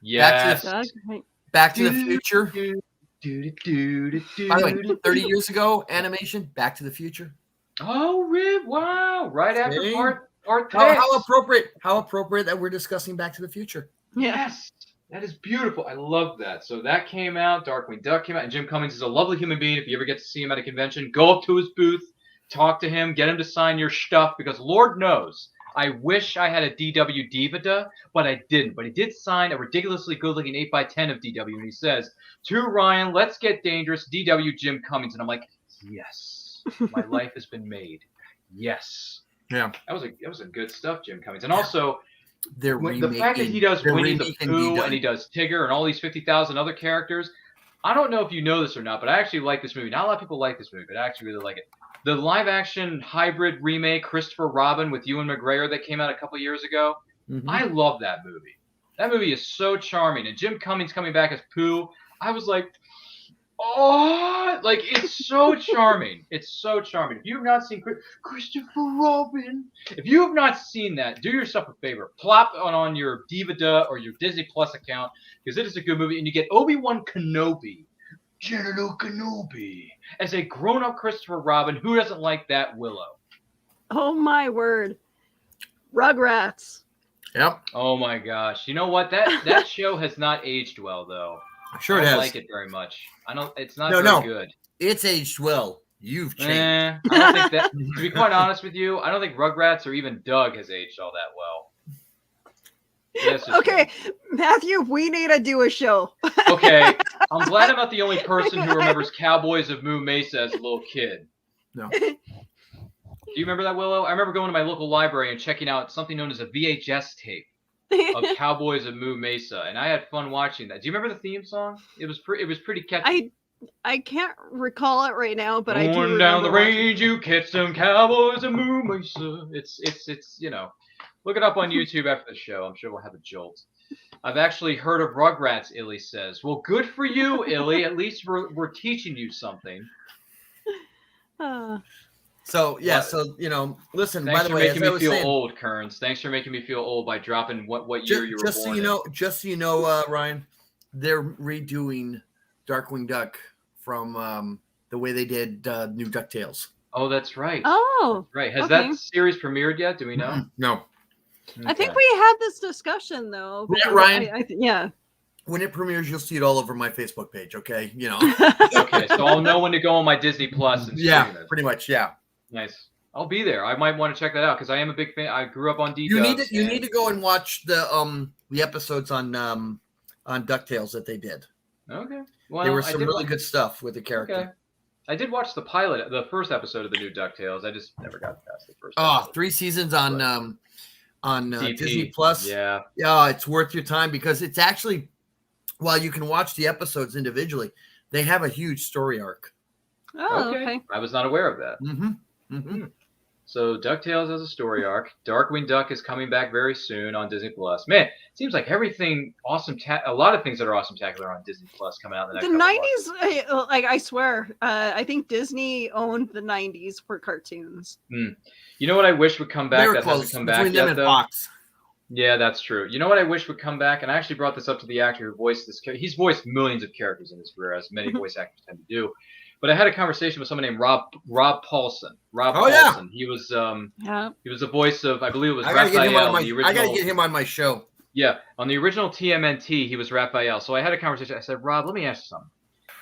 Yes. Back to the Future. By the way, 30 years ago, animation, Back to the Future. Oh, Rib! Wow! Right after part 6. How appropriate that we're discussing Back to the Future. Yes, that is beautiful. I love that. So that came out. Darkwing Duck came out, and Jim Cummings is a lovely human being. If you ever get to see him at a convention, go up to his booth, talk to him, get him to sign your stuff. Because Lord knows, I wish I had a DW Divida, but I didn't. But he did sign a ridiculously good-looking 8x10 of DW, and he says, "To Ryan, let's get dangerous. DW Jim Cummings," and I'm like, yes. My life has been made. Yes. Yeah. That was a good stuff, Jim Cummings. And also the fact that he does Winnie the Pooh and he does Tigger and all these 50,000 other characters, I don't know if you know this or not, but I actually like this movie. Not a lot of people like this movie, but I actually really like it. The live-action hybrid remake, Christopher Robin with Ewan McGregor, that came out a couple years ago. Mhm. I love that movie. That movie is so charming. And Jim Cummings coming back as Pooh, I was like, oh, like, it's so charming. It's so charming. If you have not seen Christopher Robin, if you have not seen that, do yourself a favor. Plop on your DivaDa or your Disney Plus account, because it is a good movie. And you get Obi-Wan Kenobi, General Kenobi, as a grown-up Christopher Robin. Who doesn't like that Willow? Oh my word. Rugrats. Yep. Oh my gosh. You know what? That show has not aged well, though. Sure it I has. don't like it very much. It's not No, very no. good. It's aged well. You've changed. I don't think that, to be quite honest with you, I don't think Rugrats or even Doug has aged all that well. That's just Okay, me. Matthew, we need to do a show. Okay, I'm glad I'm not the only person who remembers Cowboys of Moo Mesa as a little kid. No. Do you remember that, Willow? I remember going to my local library and checking out something known as a VHS tape of Cowboys of Moo Mesa, and I had fun watching that. Do you remember the theme song? It was pretty catchy. I can't recall it right now, but I do Going remember down the watching range, you catch some Cowboys of Moo Mesa. It's you know, look it up on YouTube after the show. I'm sure we'll have a jolt. I've actually heard of Rugrats, Illy says. Well, good for you, Illy. At least we're teaching you something. So yeah, so listen. Thanks by the for way, making as I me was feel saying, old, Kearns. Thanks for making me feel old by dropping what year you were just born. so you know, Ryan, they're redoing Darkwing Duck from the way they did new DuckTales. Oh, that's right. Oh, Right. Has okay. that series premiered yet? Do we know? No. I think Okay. we had this discussion though. Yeah, because Ryan. Yeah. When it premieres, you'll see it all over my Facebook page. Okay, Okay, so I'll know when to go on my Disney Plus and yeah, stream it. pretty much. Yeah. Nice. I'll be there. I might want to check that out because I am a big fan. I grew up on D. You need to go and watch the episodes on DuckTales that they did. Okay. Well, There was some really good stuff with the character. Okay. I did watch the pilot, the first episode of the new DuckTales. I just never got past the first. Oh, episode. 3 seasons on DP. Disney Plus. Yeah. Yeah, it's worth your time because it's actually, while you can watch the episodes individually, they have a huge story arc. Oh, okay. I was not aware of that. Mm-hmm. Mm-hmm. So DuckTales has a story arc. Darkwing Duck is coming back very soon on Disney Plus. Man, it seems like everything awesome. A lot of things that are awesome tackler on Disney Plus coming out in the next The couple months. 90s, like I swear, I think Disney owned the 90s for cartoons. You know what I wish would come back? They were That close hasn't come back between them yet, and though. Fox. Yeah, that's true. You know what I wish would come back? And I actually brought this up to the actor who voiced this character. He's voiced millions of characters in his career, as many voice actors tend to do. But I had a conversation with someone named Rob Paulson. Paulson. Yeah. He was Yeah. he was the voice of, I believe it was I gotta get him Raphael. on my. The original, I gotta get him on my show. Yeah, on the original TMNT, he was Raphael. So I had a conversation. I said, Rob, let me ask you something.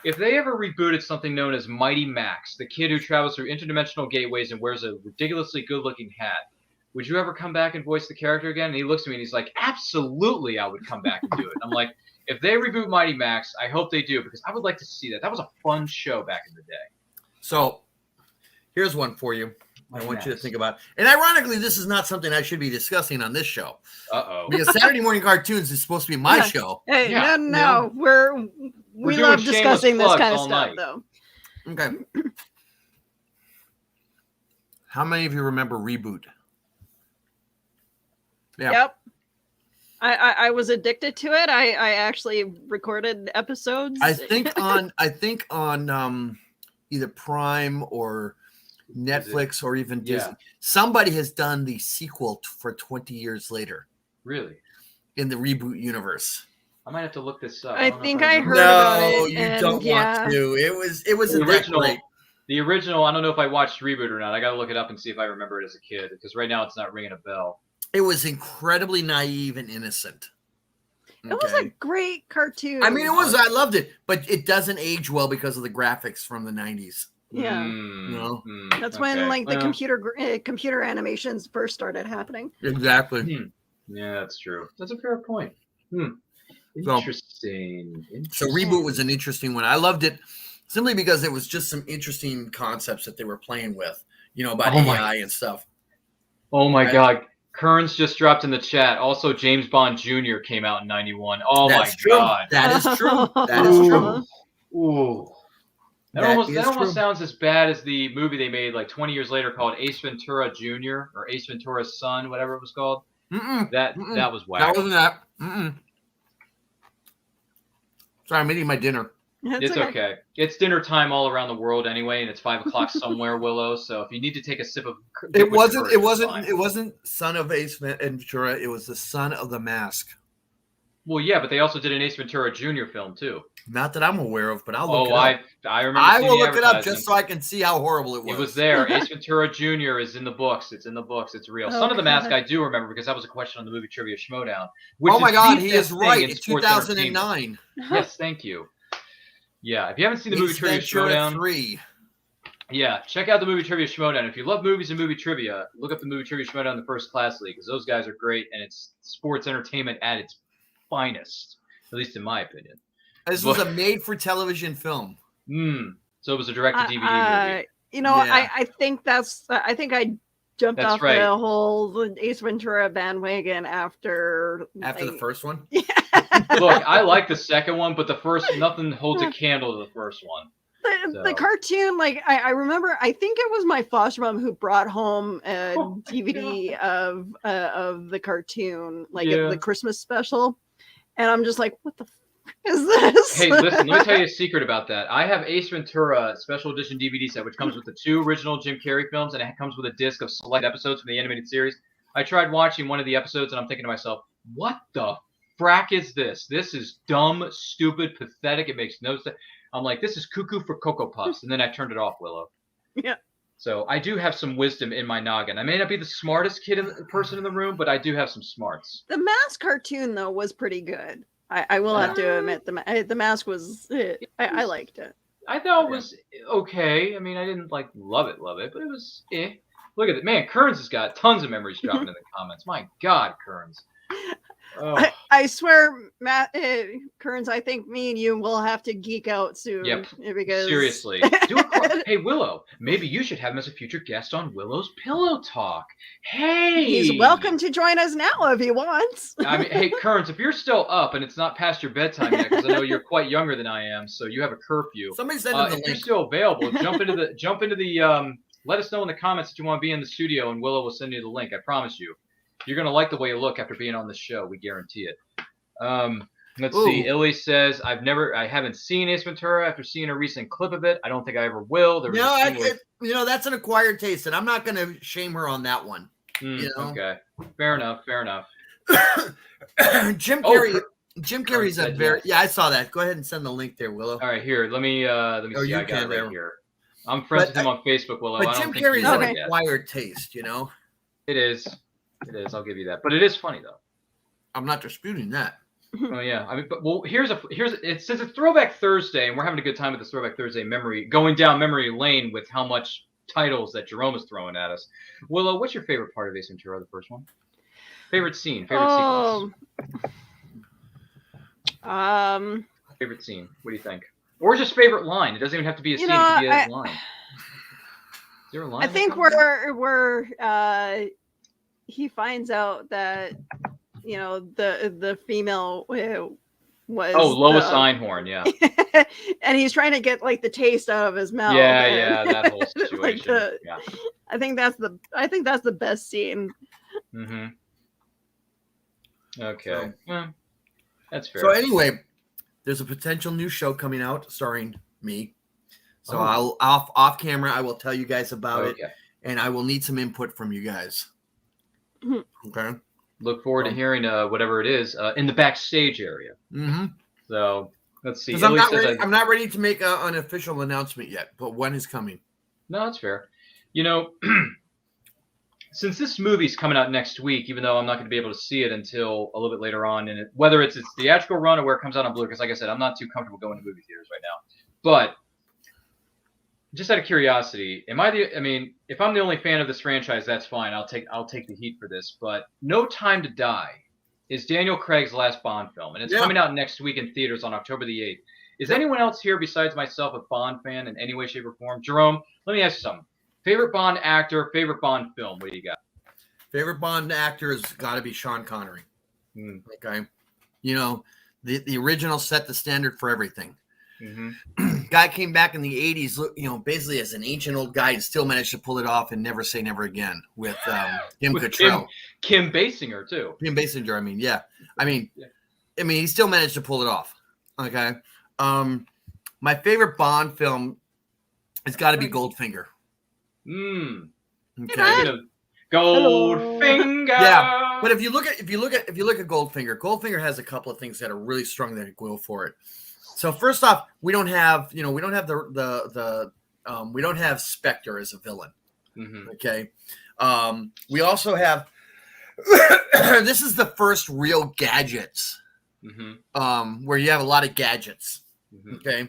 If they ever rebooted something known as Mighty Max, the kid who travels through interdimensional gateways and wears a ridiculously good-looking hat, would you ever come back and voice the character again? And he looks at me and he's like, absolutely, I would come back and do it. I'm like, if they reboot Mighty Max, I hope they do because I would like to see that. That was a fun show back in the day. So, here's one for you. I want you to think about. And ironically, this is not something I should be discussing on this show. Uh-oh. Because Saturday Morning Cartoons is supposed to be my show. Hey, Yeah, no. We're We doing love shameless discussing this plugs kind of all stuff, night. though. Okay. How many of you remember Reboot? Yeah. Yep. I was addicted to it. I actually recorded episodes. I think on either Prime or Netflix or even Disney, somebody has done the sequel for 20 years later Really? in the Reboot universe. I might have to look this up. I don't know think if I remember. heard about No, it, you and don't want to. It was The a original. great. The original, I don't know if I watched Reboot or not. I got to look it up and see if I remember it as a kid because right now it's not ringing a bell. It was incredibly naive and innocent. It was a great cartoon. I mean, it was. I loved it, but it doesn't age well because of the graphics from the 90s. Yeah. No. That's when the computer animations first started happening. Exactly. Yeah, that's true. That's a fair point. So- Interesting. So Reboot was an interesting one. I loved it simply because it was just some interesting concepts that they were playing with, about AI and stuff. Oh my Right. God. Kearns just dropped in the chat. Also, James Bond Jr. came out in 91. Oh That's my true. God. That is true. That is true. Ooh. That almost sounds as bad as the movie they made like 20 years later called Ace Ventura Jr. or Ace Ventura's Son, whatever it was called. That was whack. That wasn't that. Sorry, I'm eating my dinner. It's okay. It's dinner time all around the world anyway, and it's 5 o'clock somewhere, Willow. So if you need to take a sip of, it wasn't Son of Ace Ventura. It was the Son of the Mask. Well, yeah, but they also did an Ace Ventura Jr. film too. Not that I'm aware of, but I'll look it up. I remember. I will look it up just so I can see how horrible it was. It was there. Ace Ventura Jr. is in the books. It's in the books. It's real. Son of the Mask, I do remember because that was a question on the movie Trivia Schmodown. Oh my God, he is right. 2009. Yes, thank you. Yeah, if you haven't seen the movie Trivia Schmodown, 3. Yeah, check out the movie Trivia Schmodown. If you love movies and movie trivia, look up the movie Trivia Schmodown, the First Class League, because those guys are great, and it's sports entertainment at its finest, at least in my opinion. This was a made-for-television film. So it was a direct-to-DVD movie. You know, yeah. I think I jumped off the whole Ace Ventura bandwagon after the first one. Yeah. Look, I like the second one, but the first, nothing holds a candle to the first one. The cartoon, like I remember, I think it was my foster mom who brought home a DVD of the cartoon, like the Christmas special, and I'm just like, what the f is this? Hey, listen, let me tell you a secret about that. I have Ace Ventura special edition DVD set, which comes with the 2 original Jim Carrey films, and it comes with a disc of select episodes from the animated series. I tried watching one of the episodes, and I'm thinking to myself, what the frack is this? This is dumb, stupid, pathetic. It makes no sense. I'm like, this is cuckoo for Cocoa Puffs. And then I turned it off, Willow. Yeah. So I do have some wisdom in my noggin. I may not be the smartest person in the room, but I do have some smarts. The Mask cartoon, though, was pretty good. I will have to admit, the Mask was, I liked it. I thought it was okay. I mean, I didn't like love it, but it was Look at it. Man, Kearns has got tons of memories dropping in the comments. My God, Kearns. Oh. I swear, Matt, Kearns, I think me and you will have to geek out soon. Yep. Because... Seriously. Hey, Willow, maybe you should have him as a future guest on Willow's Pillow Talk. Hey! He's welcome to join us now if he wants. I mean, hey, Kearns, if you're still up and it's not past your bedtime yet, because I know you're quite younger than I am, so you have a curfew. Somebody send him the link. If you're still available, jump into the let us know in the comments that you want to be in the studio, and Willow will send you the link. I promise you. You're going to like the way you look after being on the show. We guarantee it. Let's see. Illy says, I haven't seen Ace Ventura after seeing a recent clip of it. I don't think I ever will. That's an acquired taste, and I'm not going to shame her on that one. Okay. Fair enough. Jim Carrey's a very... Yeah, I saw that. Go ahead and send the link there, Willow. All right, here. Let me see. I got it right here. I'm friends with him on Facebook, Willow. But Jim Carrey's an acquired taste, you know? It is. I'll give you that. But it is funny though. I'm not disputing that. Oh yeah. I mean, but since it's Throwback Thursday and we're having a good time with this Throwback Thursday going down memory lane with how much titles that Jerome is throwing at us. Willow, what's your favorite part of Ace Ventura, the first one? Favorite scene, sequence. Favorite scene. What do you think? Or just favorite line? It doesn't even have to be a scene. It could be a line. Is there a line? I think we're he finds out that the female was Lois Einhorn, yeah. And he's trying to get like the taste out of his mouth. Yeah, that whole situation. I think that's the best scene. Mm-hmm. Okay. Well, that's fair. So anyway, there's a potential new show coming out starring me. So I'll off camera I will tell you guys about it, and I will need some input from you guys. Okay. Look forward to hearing whatever it is in the backstage area. Mm-hmm. So let's see. I'm not ready to make an official announcement yet, but when is coming? No, that's fair. Since this movie's coming out next week, even though I'm not going to be able to see it until a little bit later on, and whether it's theatrical run or where it comes out on Blue, because like I said, I'm not too comfortable going to movie theaters right now. But just out of curiosity, if I'm the only fan of this franchise, that's fine. I'll take the heat for this. But No Time to Die is Daniel Craig's last Bond film, and it's coming out next week in theaters on October the 8th. Is anyone else here besides myself a Bond fan in any way, shape, or form? Jerome, let me ask you something. Favorite Bond actor, favorite Bond film. What do you got? Favorite Bond actor has got to be Sean Connery. Okay, the original set the standard for everything. Guy came back in the 80s, basically as an ancient old guy and still managed to pull it off and Never Say Never Again with Kim Cattrall. Kim Basinger, too. Kim Basinger, I mean, yeah. I mean, he still managed to pull it off. Okay. My favorite Bond film has got to be Goldfinger. Okay. Goldfinger. Yeah, but if you look at Goldfinger, Goldfinger has a couple of things that are really strong that go for it. So first off, we don't have Spectre as a villain. Okay. We also have this is the first real gadgets. Where you have a lot of gadgets. Okay.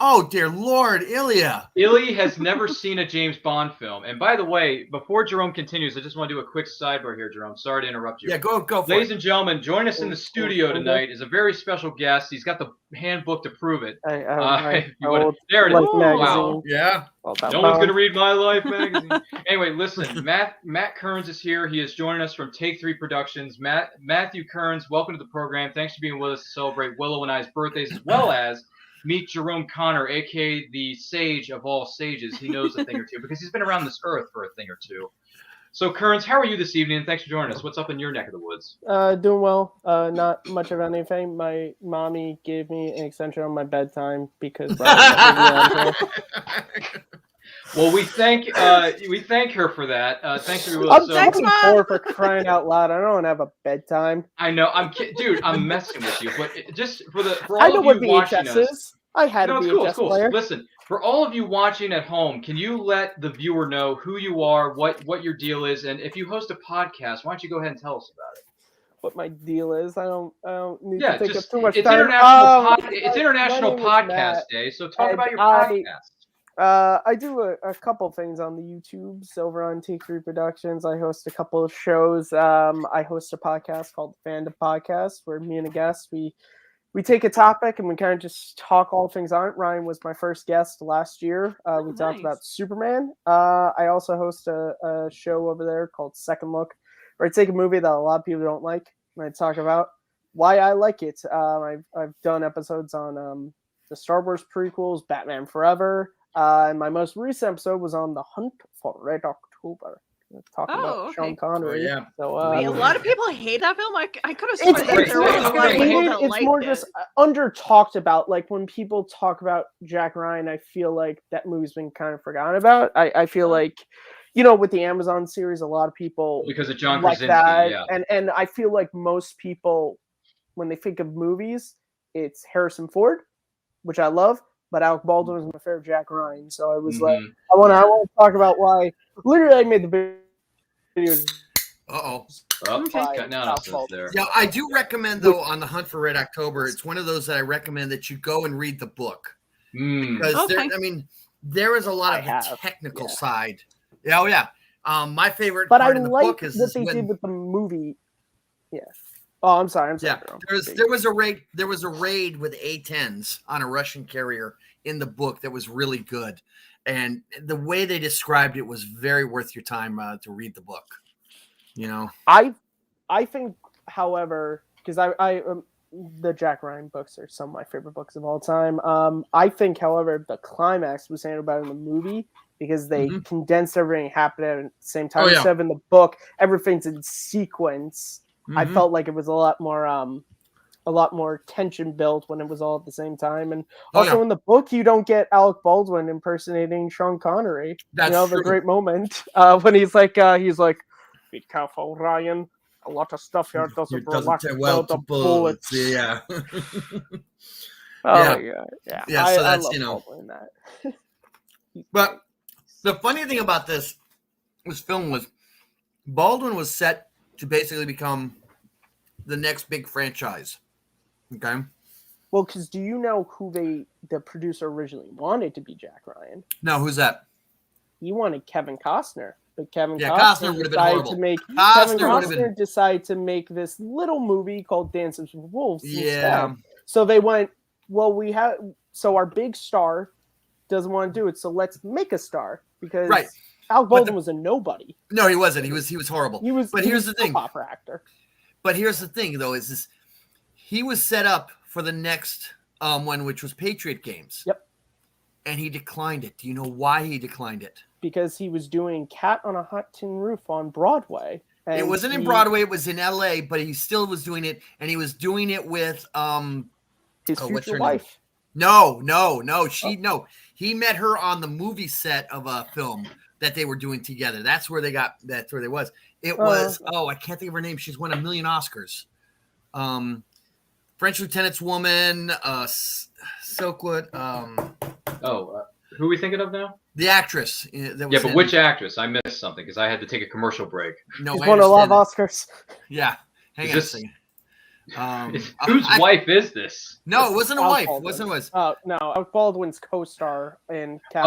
Oh, dear Lord, Ilya. Ilya has never seen a James Bond film. And by the way, before Jerome continues, I just want to do a quick sidebar here, Jerome. Sorry to interrupt you. Yeah, go for Ladies it. and gentlemen, join us in the studio tonight is a very special guest. He's got the handbook to prove it. There it is. Wow. Yeah. No one's going to read My Life magazine. Anyway, listen, Matt Kearns is here. He is joining us from Take 3 Productions. Matthew Kearns, welcome to the program. Thanks for being with us to celebrate Willow and I's birthdays, as well as meet Jerome Connor, a.k.a. the sage of all sages. He knows a thing or two because he's been around this earth for a thing or two. So, Kearns, how are you this evening? Thanks for joining us. What's up in your neck of the woods? Doing well. Not much of anything. My mommy gave me an extension on my bedtime because well, we thank her for that. Thanks for being with us. I'm 24 for crying out loud. I don't have a bedtime. I know. Dude, I'm messing with you. But just for all I know of what you watching VHS us, is. I had a VHS player. Listen, for all of you watching at home, can you let the viewer know who you are, what your deal is, and if you host a podcast, why don't you go ahead and tell us about it? What my deal is? I don't need to think of too much it's time. It's International Podcast Day, so talk about your podcast. I do a couple things on the YouTubes over on Take 3 Productions. I host a couple of shows. I host a podcast called the Fandom Podcast, where me and a guest we take a topic and we kind of just talk all things on it. Ryan was my first guest last year. We talked about Superman. I also host a show over there called Second Look, where I take a movie that a lot of people don't like and I talk about why I like it. I've done episodes on the Star Wars prequels, Batman Forever. And my most recent episode was on The Hunt for Red October. Talking about Sean Connery. Yeah. So, a lot of people hate that film. I could have sworn there were a lot of people that liked it. It's more just under talked about. Like when people talk about Jack Ryan, I feel like that movie's been kind of forgotten about. I feel like, with the Amazon series, a lot of people because of John like Krasinski, that. Yeah. And I feel like most people, when they think of movies, it's Harrison Ford, which I love. But Alec Baldwin was my favorite Jack Ryan, so I was like, I want to talk about why. Literally, I made the video. Got nonsense there. Yeah, I do recommend though on The Hunt for Red October. It's one of those that I recommend that you go and read the book because there is a lot of the technical side. Yeah, my favorite part of the book is what they did with the movie. Yeah. Oh, I'm sorry. Yeah, there was a raid. There was a raid with A-10s on a Russian carrier in the book that was really good, and the way they described it was very worth your time to read the book. I think, however, because I the Jack Ryan books are some of my favorite books of all time. I think, however, the climax was handled better in the movie because they condensed everything happening at the same time. Instead of in the book, everything's in sequence. I felt like it was a lot more tension built when it was all at the same time. And also in the book, you don't get Alec Baldwin impersonating Sean Connery. That's the great moment when he's like, be careful, Ryan. A lot of stuff here doesn't relax well the bullets. Yeah. Yeah. So that's Baldwin in that. But the funny thing about this film was Baldwin was set to basically become the next big franchise. Okay. Well, because do you know who the producer originally wanted to be Jack Ryan? No, who's that? He wanted Kevin Costner, but Costner would have been horrible. Kevin Costner decided to make this little movie called Dances with Wolves. Yeah. Instead. So they went, so our big star doesn't want to do it, so let's make a star because Alec Baldwin was a nobody. No, he wasn't. He was horrible. Here's the thing. Opera actor. But here's the thing, though, is he was set up for the next one, which was Patriot Games. Yep. And he declined it. Do you know why he declined it? Because he was doing Cat on a Hot Tin Roof on Broadway. It wasn't in Broadway. It was in L.A., but he still was doing it, and he was doing it with his future wife. No. He met her on the movie set of a film that they were doing together. That's where they was. It was I can't think of her name. She's won 1 million Oscars. French Lieutenant's Woman, Silkwood. Who are we thinking of now? The actress. But which actress? I missed something because I had to take a commercial break. No, she's won a lot of Oscars. Yeah. Hang on a second. Whose wife is this? No, it wasn't a wife. Baldwin. It wasn't his. No, Alec Baldwin's co-star in Cat.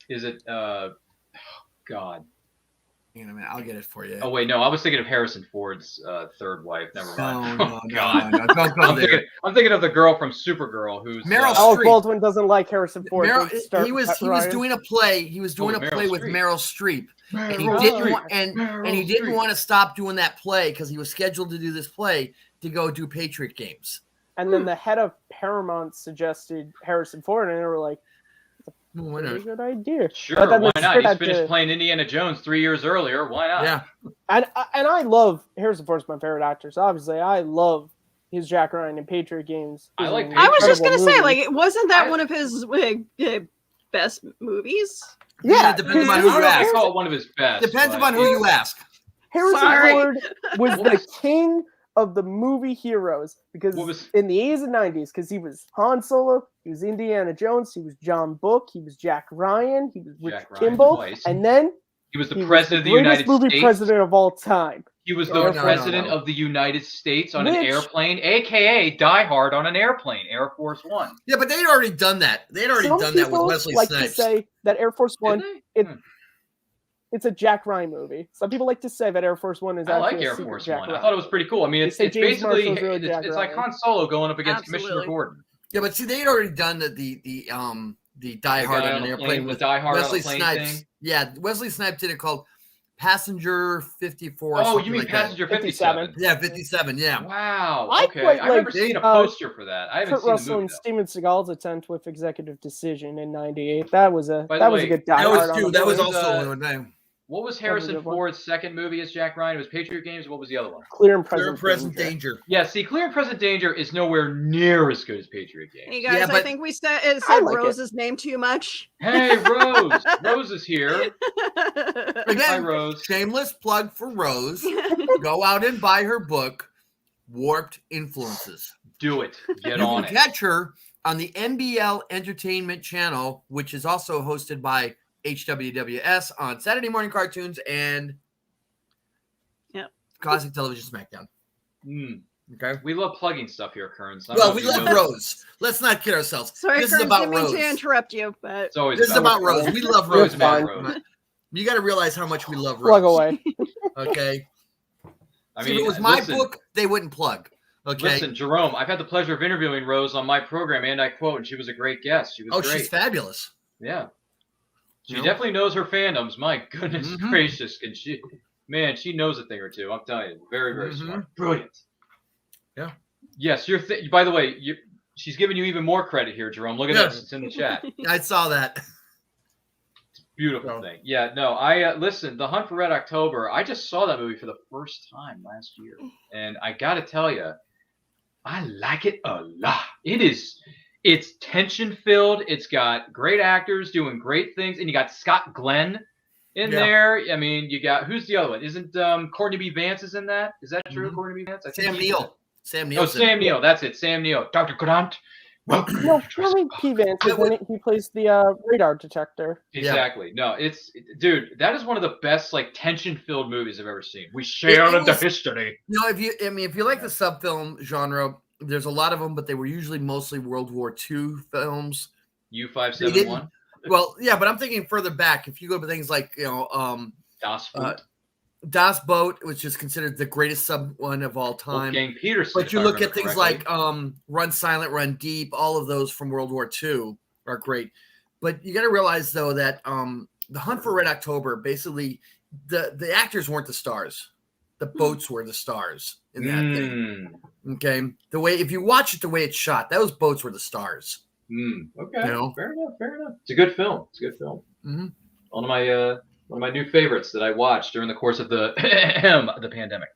Is it? God. Hang on a minute, I'll get it for you. Oh wait, no, I was thinking of Harrison Ford's third wife. Never mind. No, Don't go there. I'm thinking of the girl from Supergirl, who's Meryl Alec Streep. Baldwin doesn't like Harrison Ford. He was doing a play. He was doing a play with Meryl Streep, and he didn't want to stop doing that play because he was scheduled to do this play to go do Patriot Games. And then the head of Paramount suggested Harrison Ford, and they were like, "Pretty good idea." Sure, why not? He's finished playing Indiana Jones 3 years earlier. Why not? Yeah, and I love Harrison Ford's my favorite actor. So obviously, I love his Jack Ryan in Patriot Games. I was just gonna say, like, wasn't that one of his best movies? Yeah, it depends on who you ask. I call it one of his best. Depends upon who you ask. Harrison Ford was the king of the movie heroes because in the 80s and 90s, because he was Han Solo, he was Indiana Jones, he was John Book, he was Jack Ryan, he was Rich Kimball, and then he was the president of the United States. President of all time. He was the president of the United States on an airplane, aka Die Hard on an airplane, Air Force One. Yeah, but they'd already done that. They'd already done that with Wesley Snipes. To say that Air Force One, it's a Jack Ryan movie. Some people like to say that Air Force One is actually like Air Force One. I thought it was pretty cool. I mean, it's basically it's like Han Solo going up against Commissioner Gordon. Yeah, but see, they'd already done the Die Hard on an airplane with Wesley Snipes. Yeah, Wesley Snipes did it called Passenger 54. Oh, you mean Passenger 57? Yeah, 57. Yeah. Wow. Okay, I remember seeing a poster for that. I haven't Kurt seen Russell the movie, and Steven Seagal's attempt with Executive Decision in '98. That was a good Die Hard. That was also one name. What was Harrison Ford's second movie as Jack Ryan? It was Patriot Games. What was the other one? Clear and Present Danger. Yeah, see, Clear and Present Danger is nowhere near as good as Patriot Games. Hey guys, I think we said Rose's name too much. Hey, Rose. Rose is here. Again, hi, Rose. Shameless plug for Rose. Go out and buy her book, Warped Influences. Do it. Get you on can it. Catch her on the NBL Entertainment Channel, which is also hosted by HWWS on Saturday morning cartoons and Classic Television SmackDown. Okay, we love plugging stuff here, Kearns. Well, we love Rose. Let's not kid ourselves. Sorry, this Kearns, is about didn't mean Rose. to interrupt you, but this is about Rose. We love Rose, man. You got to realize how much we love Rose. Plug away. Okay. I mean, if it was my book, they wouldn't plug. Okay. Listen, Jerome, I've had the pleasure of interviewing Rose on my program, and I quote, and she was a great guest. She was great. She's fabulous. Yeah. She definitely knows her fandoms. My goodness gracious. Can she? Man, she knows a thing or two. I'm telling you. Very, very smart. Brilliant. Yeah. Yes, by the way, she's giving you even more credit here, Jerome. Look at this. It's in the chat. I saw that. It's a beautiful thing. Yeah, no, listen, The Hunt for Red October, I just saw that movie for the first time last year. And I got to tell you, I like it a lot. It's tension-filled. It's got great actors doing great things. And you got Scott Glenn in there. I mean, you got, who's the other one? Isn't Courtney B. Vance is in that? Is that true, Courtney B. Vance? Sam Neill. Sam Neill. Oh, Sam Neill. That's it. Sam Neill. Dr. Grant. No, Charlie P. Vance is in it. He plays the radar detector. Exactly. No, dude, that is one of the best, like, tension-filled movies I've ever seen. We share the history. No, if you like the sub-film genre, there's a lot of them, but they were usually mostly World War II films. U-571? Well, yeah, but I'm thinking further back. If you go to things like, Das Boot, which is considered the greatest sub one of all time. Wolfgang Peterson. But you look at things like Run Silent, Run Deep, all of those from World War II are great. But you got to realize, though, that The Hunt for Red October, basically, the actors weren't the stars. The boats were the stars in that thing. Okay, the way if you watch it, the way it's shot, those boats were the stars. Okay, You know? fair enough. It's a good film. Mm-hmm. One of my new favorites that I watched during the course of the the pandemic.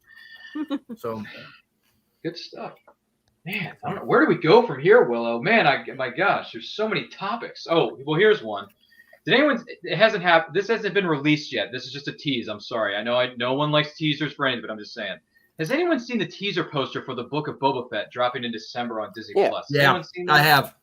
So good stuff. Man, I don't know. Where do we go from here, Willow? Man, my gosh, there's so many topics. Oh, well, here's one. Did anyone? It hasn't happened. This hasn't been released yet. This is just a tease. I'm sorry. I know no one likes teasers for anything, but I'm just saying. Has anyone seen the teaser poster for the Book of Boba Fett dropping in December on Disney Plus? Yeah, Anyone seen that? I have.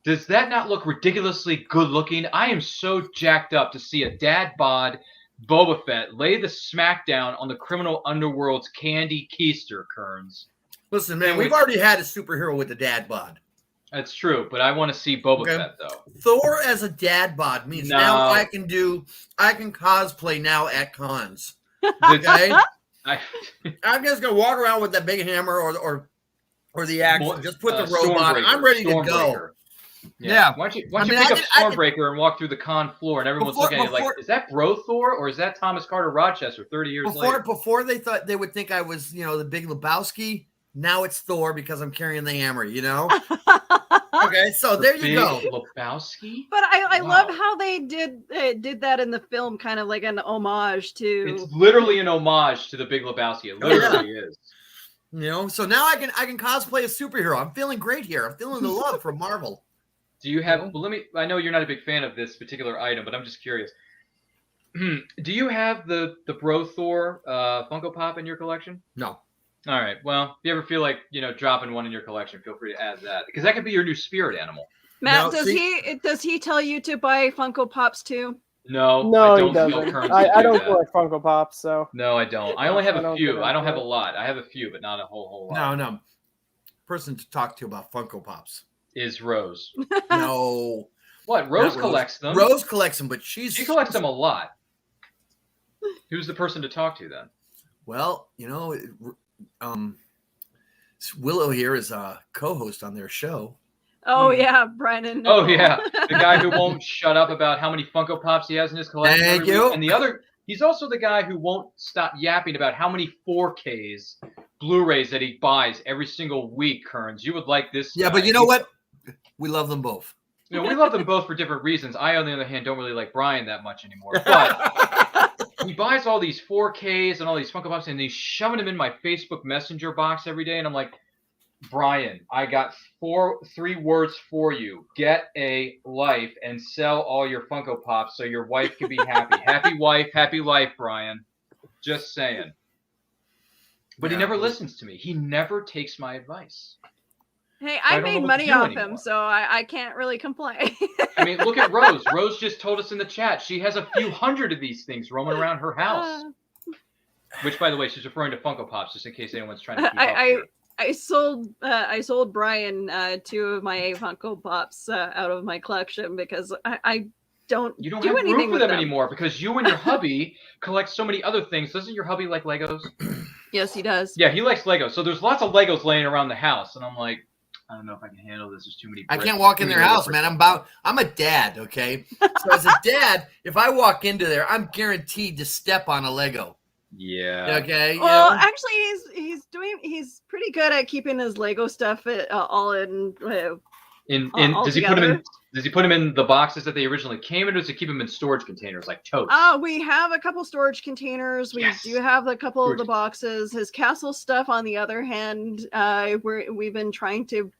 Does that not look ridiculously good looking? I am so jacked up to see a dad bod Boba Fett lay the smackdown on the criminal underworld's candy keister, Kearns. Listen, man, we've already had a superhero with a dad bod. That's true, but I want to see Boba Fett though. Thor as a dad bod means now I can cosplay now at cons. Okay, I'm just gonna walk around with that big hammer or the axe, just put the robe on. I'm ready to go. Yeah. Why don't you pick up Stormbreaker and walk through the con floor, and everyone's looking at you like, is that Bro Thor or is that Thomas Carter Rochester 30 years later? Before they thought they would think I was, the Big Lebowski. Now it's Thor because I'm carrying the hammer, Okay, so there you go. Lebowski? But I love how they did that in the film, kind of like an homage to. It's literally an homage to the Big Lebowski. It literally is. So now I can cosplay a superhero. I'm feeling great here. I'm feeling the love from Marvel. Do you have? Well, I know you're not a big fan of this particular item, but I'm just curious. Do you have the Bro Thor Funko Pop in your collection? No. All right. Well, if you ever feel like dropping one in your collection, feel free to add that because that could be your new spirit animal. Matt, does he tell you to buy Funko Pops too? No, I don't. He doesn't. I don't collect Funko Pops, so. No, I don't. I only have a few. I don't have a lot. I have a few, but not a whole lot. No. Person to talk to about Funko Pops is Rose. No. What? Rose collects them. Rose collects them, but she collects them a lot. Who's the person to talk to then? Well, Willow here is a co-host on their show. Oh yeah, Brian. Oh yeah, the guy who won't shut up about how many Funko Pops he has in his collection. Thank you. And he's also the guy who won't stop yapping about how many 4Ks Blu-rays that he buys every single week. Kearns, you would like this. Yeah, but you know what? We love them both. We love them both for different reasons. I, on the other hand, don't really like Brian that much anymore. But he buys all these 4Ks and all these Funko Pops, and he's shoving them in my Facebook Messenger box every day. And I'm like, Brian, I got 3 words for you. Get a life and sell all your Funko Pops so your wife can be happy. Happy wife, happy life, Brian. Just saying. But he never listens to me. He never takes my advice. Hey, I made money off him, so I can't really complain. I mean, look at Rose. Rose just told us in the chat she has a few hundred of these things roaming around her house. Which, by the way, she's referring to Funko Pops, just in case anyone's trying to keep up here. I sold Brian 2 of my Funko Pops out of my collection because I don't do anything have room for with them anymore because you and your hubby collect so many other things. Doesn't your hubby like Legos? Yes, he does. Yeah, he likes Legos. So there's lots of Legos laying around the house, and I'm like, I don't know if I can handle this. There's too many. I can't walk in their house, man. I'm a dad, okay? So as a dad, if I walk into there, I'm guaranteed to step on a Lego. Yeah. Okay. Well, actually, he's pretty good at keeping his Lego stuff all in. Does he put them in the boxes that they originally came in, or does he keep them in storage containers like toast? We have a couple storage containers. We do have a couple of the boxes. His castle stuff, on the other hand, we've been trying to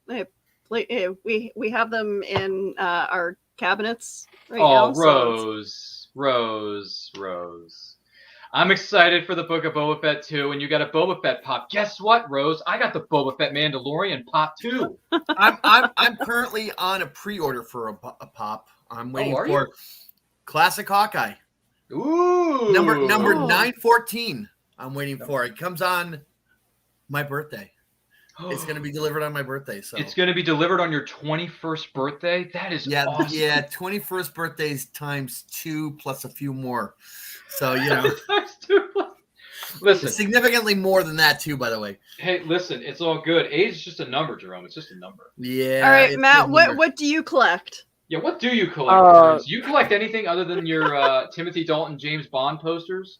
we have them in our cabinets right now. Rose. I'm excited for the Book of Boba Fett 2, and you got a Boba Fett pop. Guess what, Rose? I got the Boba Fett Mandalorian pop too. I'm currently on a pre-order for a pop. I'm waiting for Classic Hawkeye. Ooh, number 914. I'm waiting for it. It comes on my birthday. It's going to be delivered on my birthday. So it's going to be delivered on your 21st birthday. That is awesome. Yeah, 21st birthdays times 2 plus a few more. So, listen, significantly more than that too, by the way. Hey, listen, it's all good. Age is just a number, Jerome. It's just a number. Yeah. All right, Matt, what do you collect? Yeah, what do you collect? Do you collect anything other than your Timothy Dalton James Bond posters?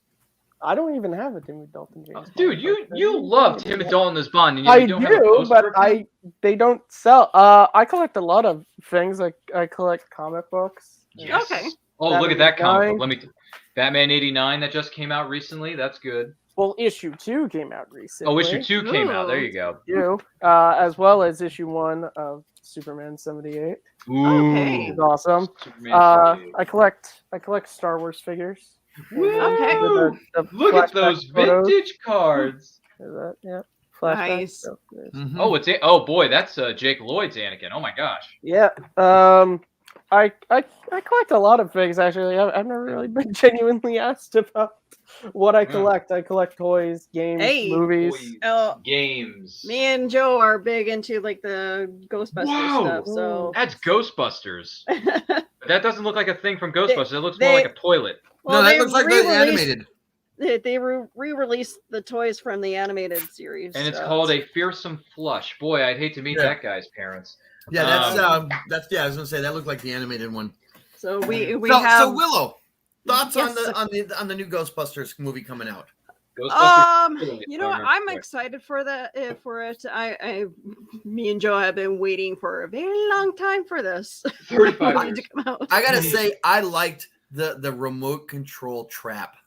I don't even have a Timothy Dalton James Bond. Dude, you love Timothy Dalton as Bond, and I you don't have a do, poster but of him? they don't sell. I collect a lot of things. I collect comic books. Yes. Okay. Oh, look at that comic book. 89. Batman 89 that just came out recently. That's good. Well, issue 2 came out recently. Oh, issue 2 came out. There you go. As well as issue 1 of Superman 78. Okay. It's awesome. Superman 78. I collect Star Wars figures. Okay. The Look at flashback those photos. vintage cards. Is that, yeah. Flashback. Nice. So, there's- Mhm. Oh boy, that's Jake Lloyd's Anakin. Oh my gosh. Yeah. I collect a lot of things actually. I've never really been genuinely asked about what I collect. I collect toys, games, Hey. movies. Toys, Oh, games. me and Joe are big into like the Ghostbusters Whoa. stuff. So That's Ghostbusters. But that doesn't look like a thing from Ghostbusters. It looks they- more like a toilet. well, No, that they looks like the re-released- animated. They re-released the toys from the animated series. And it's so called a fearsome flush. Boy, I'd hate to meet Yeah. that guy's parents. Yeah, that's yeah. I was gonna say that looked like the animated one. So we So have Willow, thoughts Yes. on the new Ghostbusters movie coming out? Ghostbusters. you know what, I'm excited for that for it. Me and Joe have been waiting for a very long time for this 35 movie years. to come out. I gotta say, I liked the remote control trap.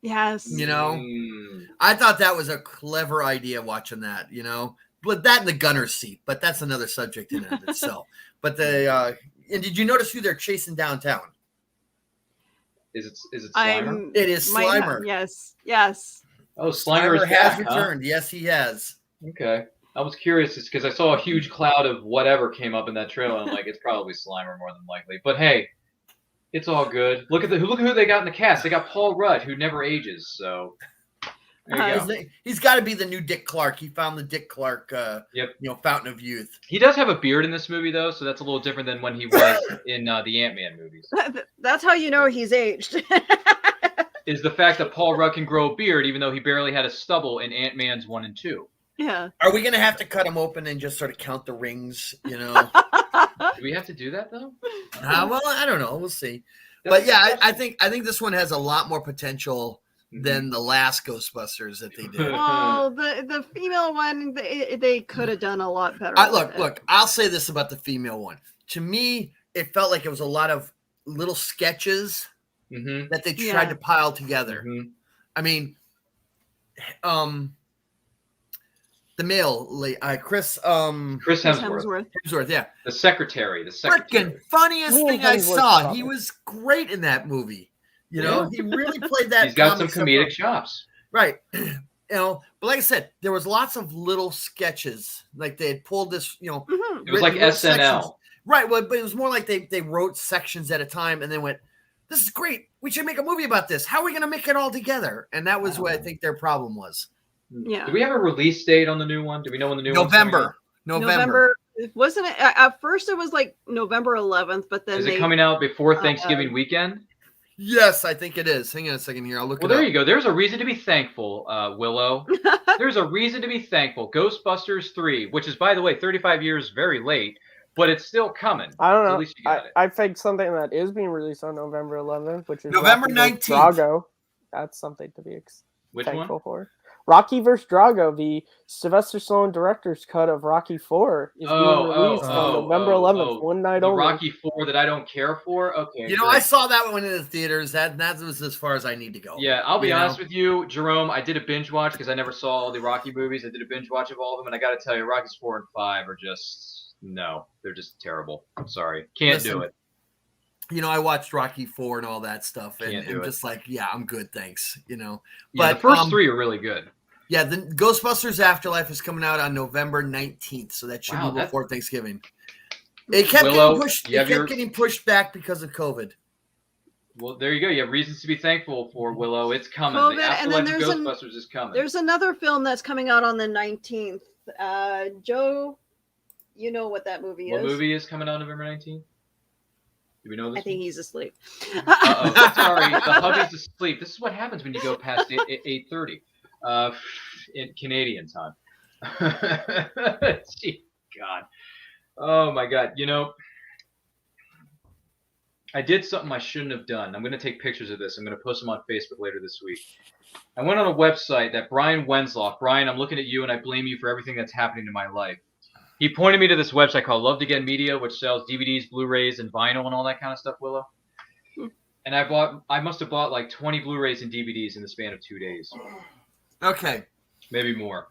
Yes. You know, Mm. I thought that was a clever idea watching that. You know, but that in the gunner's seat, but that's another subject in and of itself. But and did you notice who they're chasing downtown? Is it Slimer? It is might have- Slimer. yes. Oh, Slimer is has back, huh? returned. Yes, he has. Okay. I was curious because I saw a huge cloud of whatever came up in that trailer. I'm like, it's probably Slimer more than likely. But hey, it's all good. Look at who they got in the cast. They got Paul Rudd, who never ages. So there you go. He's got to be the new Dick Clark. He found the Dick Clark, fountain of youth. He does have a beard in this movie, though, so that's a little different than when he was in the Ant-Man movies. That's how you know he's aged. Is the fact that Paul Rudd can grow a beard, even though he barely had a stubble in Ant-Man's 1 and 2. Yeah. Are we going to have to cut him open and just sort of count the rings, you know? Do we have to do that, though? Well, I don't know. We'll see. But yeah, I think this one has a lot more potential than the last Ghostbusters that they did. Well, the female one, they could have done a lot better. Look, I'll say this about the female one. To me, it felt like it was a lot of little sketches that they tried to pile together. I mean, the male, Chris Hemsworth. Yeah. The secretary. Freaking funniest thing I saw. He was great in that movie. You know, he really played that. He's got some comedic chops. Right. You know, but like I said, there was lots of little sketches. Like they had pulled this, you know. It was like SNL. Sections. Right. Well, but it was more like they wrote sections at a time and then went, this is great. We should make a movie about this. How are we going to make it all together? And that was what I think their problem was. Yeah. Do we have a release date on the new one? Do we know when the new November. Wasn't it? At first, it was like November 11th, but then is it coming out before Thanksgiving weekend? Yes, I think it is. Hang on a second here. I'll look. Well, there you go. There's a reason to be thankful, Willow. There's a reason to be thankful. Ghostbusters 3, which is, by the way, 35 years very late, but it's still coming. I don't know. So at least you got it. I think something that is being released on November 11th, which is November Rocky 19th. vs. Drago. That's something to be Which thankful one? for. Rocky vs. Drago, the Sylvester Stallone director's cut of Rocky 4 is being released on November 11th, one night only. Rocky 4 that I don't care for? Okay. You know, I saw that one in the theaters. That was as far as I need to go. Yeah, I'll be honest with you, Jerome. I did a binge watch because I never saw all the Rocky movies. I did a binge watch of all of them, and I got to tell you, Rockies 4 and 5 are just they're just terrible. I'm sorry, can't do it. You know, I watched Rocky 4 and all that stuff, and it. just like, yeah, I'm good, thanks. You know, but the first 3 are really good. Yeah, the Ghostbusters Afterlife is coming out on November 19th, so that should be before Thanksgiving. It kept getting pushed back because of COVID. Well, there you go. You have reasons to be thankful for, Willow. It's coming. COVID, the Afterlife and then of Ghostbusters is coming. There's another film that's coming out on the 19th. Joe, you know what that movie is. What movie is coming out November 19th? Do we know this? I think he's asleep. Uh-oh. Sorry, the hubby's asleep. This is what happens when you go past 8:30 in Canadian time. Gee, God. Oh, my God. You know, I did something I shouldn't have done. I'm going to take pictures of this. I'm going to post them on Facebook later this week. I went on a website that Brian Wenslock. Brian, I'm looking at you, and I blame you for everything that's happening in my life. He pointed me to this website called Love to Get Media, which sells DVDs, Blu-rays, and vinyl and all that kind of stuff, Willow. And I must have bought like 20 Blu-rays and DVDs in the span of 2 days. Okay. Maybe more.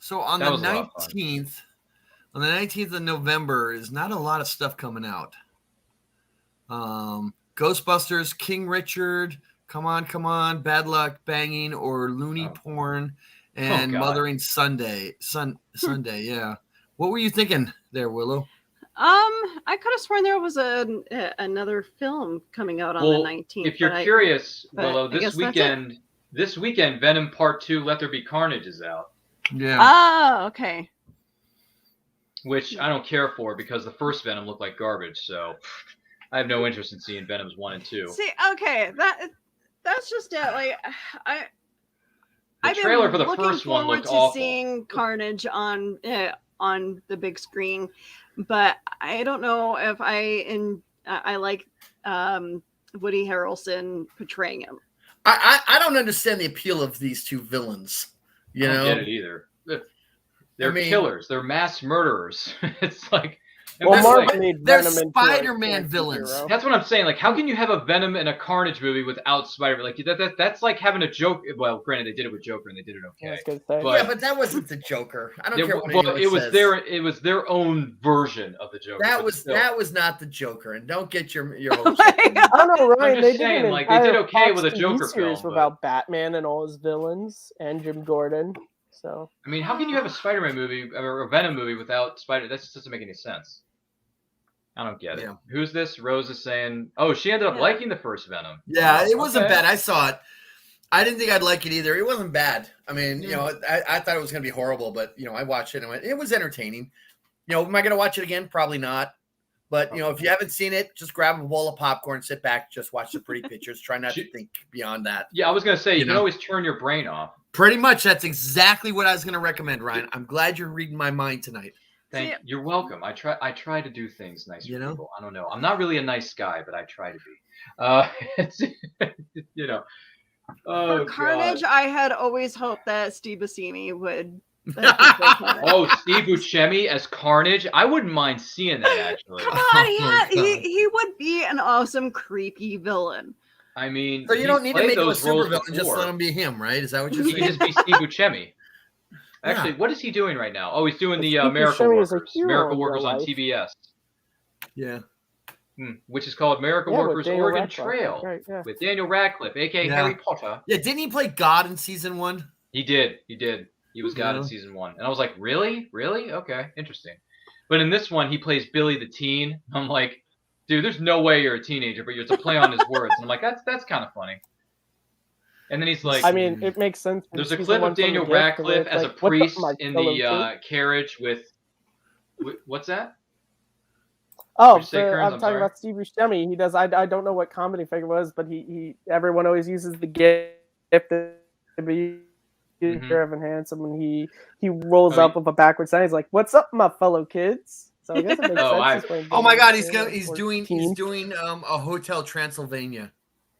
So on the 19th of November is not a lot of stuff coming out. Ghostbusters, King Richard, Come On, Bad Luck, Banging, or Looney Porn, and Mothering Sunday. Sunday, yeah. What were you thinking there, Willow? I could have sworn there was another film coming out on the 19th. If you're curious, Willow, this weekend, Venom Part 2, Let There Be Carnage is out. Yeah. Oh, okay. Which I don't care for because the first Venom looked like garbage, so I have no interest in seeing Venoms 1 and 2. See, okay, that's just it. Like, the trailer for the first one looked awful. Seeing Carnage on the big screen, but I don't know if I like Woody Harrelson portraying him. I don't understand the appeal of these two villains. I don't get it either. They're killers. They're mass murderers. It's like, they're Spider-Man villains. That's what I'm saying. Like, how can you have a Venom and a Carnage movie without Spider-Man? Like, that's like having a joke. Well, granted, they did it with Joker and they did it okay. But that wasn't the Joker. I don't care what it was their own version of the Joker. That was not the Joker. And don't get your hopes up. I don't know, Ryan. They did okay with a Joker film about Batman and all his villains and Jim Gordon. So I mean, how can you have a Spider-Man movie or a Venom movie without Spider? That just doesn't make any sense. I don't get it. Yeah. Who's this? Rose is saying, oh, she ended up liking the first Venom. Yeah, it wasn't bad. I saw it. I didn't think I'd like it either. It wasn't bad. I mean, I thought it was going to be horrible, but, I watched it and I went, it was entertaining. Am I going to watch it again? Probably not. But, if you haven't seen it, just grab a bowl of popcorn, sit back, just watch the pretty pictures. Try not to think beyond that. Yeah, I was going to say, you can always turn your brain off. Pretty much. That's exactly what I was going to recommend, Ryan. I'm glad you're reading my mind tonight. You're welcome. I try to do things nice for people. I don't know. I'm not really a nice guy, but I try to be. Oh, for Carnage, God. I had always hoped that Steve Buscemi would. Steve Buscemi as Carnage. I wouldn't mind seeing that actually. Come on, he would be an awesome creepy villain. I mean, so you don't need to make him a super villain. Just let him be him, right? Is that what you're saying? He can just be Steve Buscemi. Actually, what is he doing right now? Oh, he's doing the Miracle Workers. Miracle Workers on TBS. Yeah. Which is called Miracle Workers Oregon Trail with Daniel Radcliffe, a.k.a. Harry Potter. Yeah, didn't he play God in season 1? He did. He was God in season 1. And I was like, really? Really? Okay, interesting. But in this one, he plays Billy the Teen. I'm like, dude, there's no way you're a teenager, but you have to play on his words. And I'm like, that's kind of funny. And then he's like, I mean, it makes sense. There's a clip of Daniel Radcliffe as a priest in the carriage with what's that? Oh, I'm talking about Steve Buscemi. He does. I don't know what comedy figure was, but everyone always uses the gift to be and handsome, and he rolls up with a backwards sign. He's like, "What's up, my fellow kids?" So I guess it makes sense. Oh my God, he's doing a Hotel Transylvania.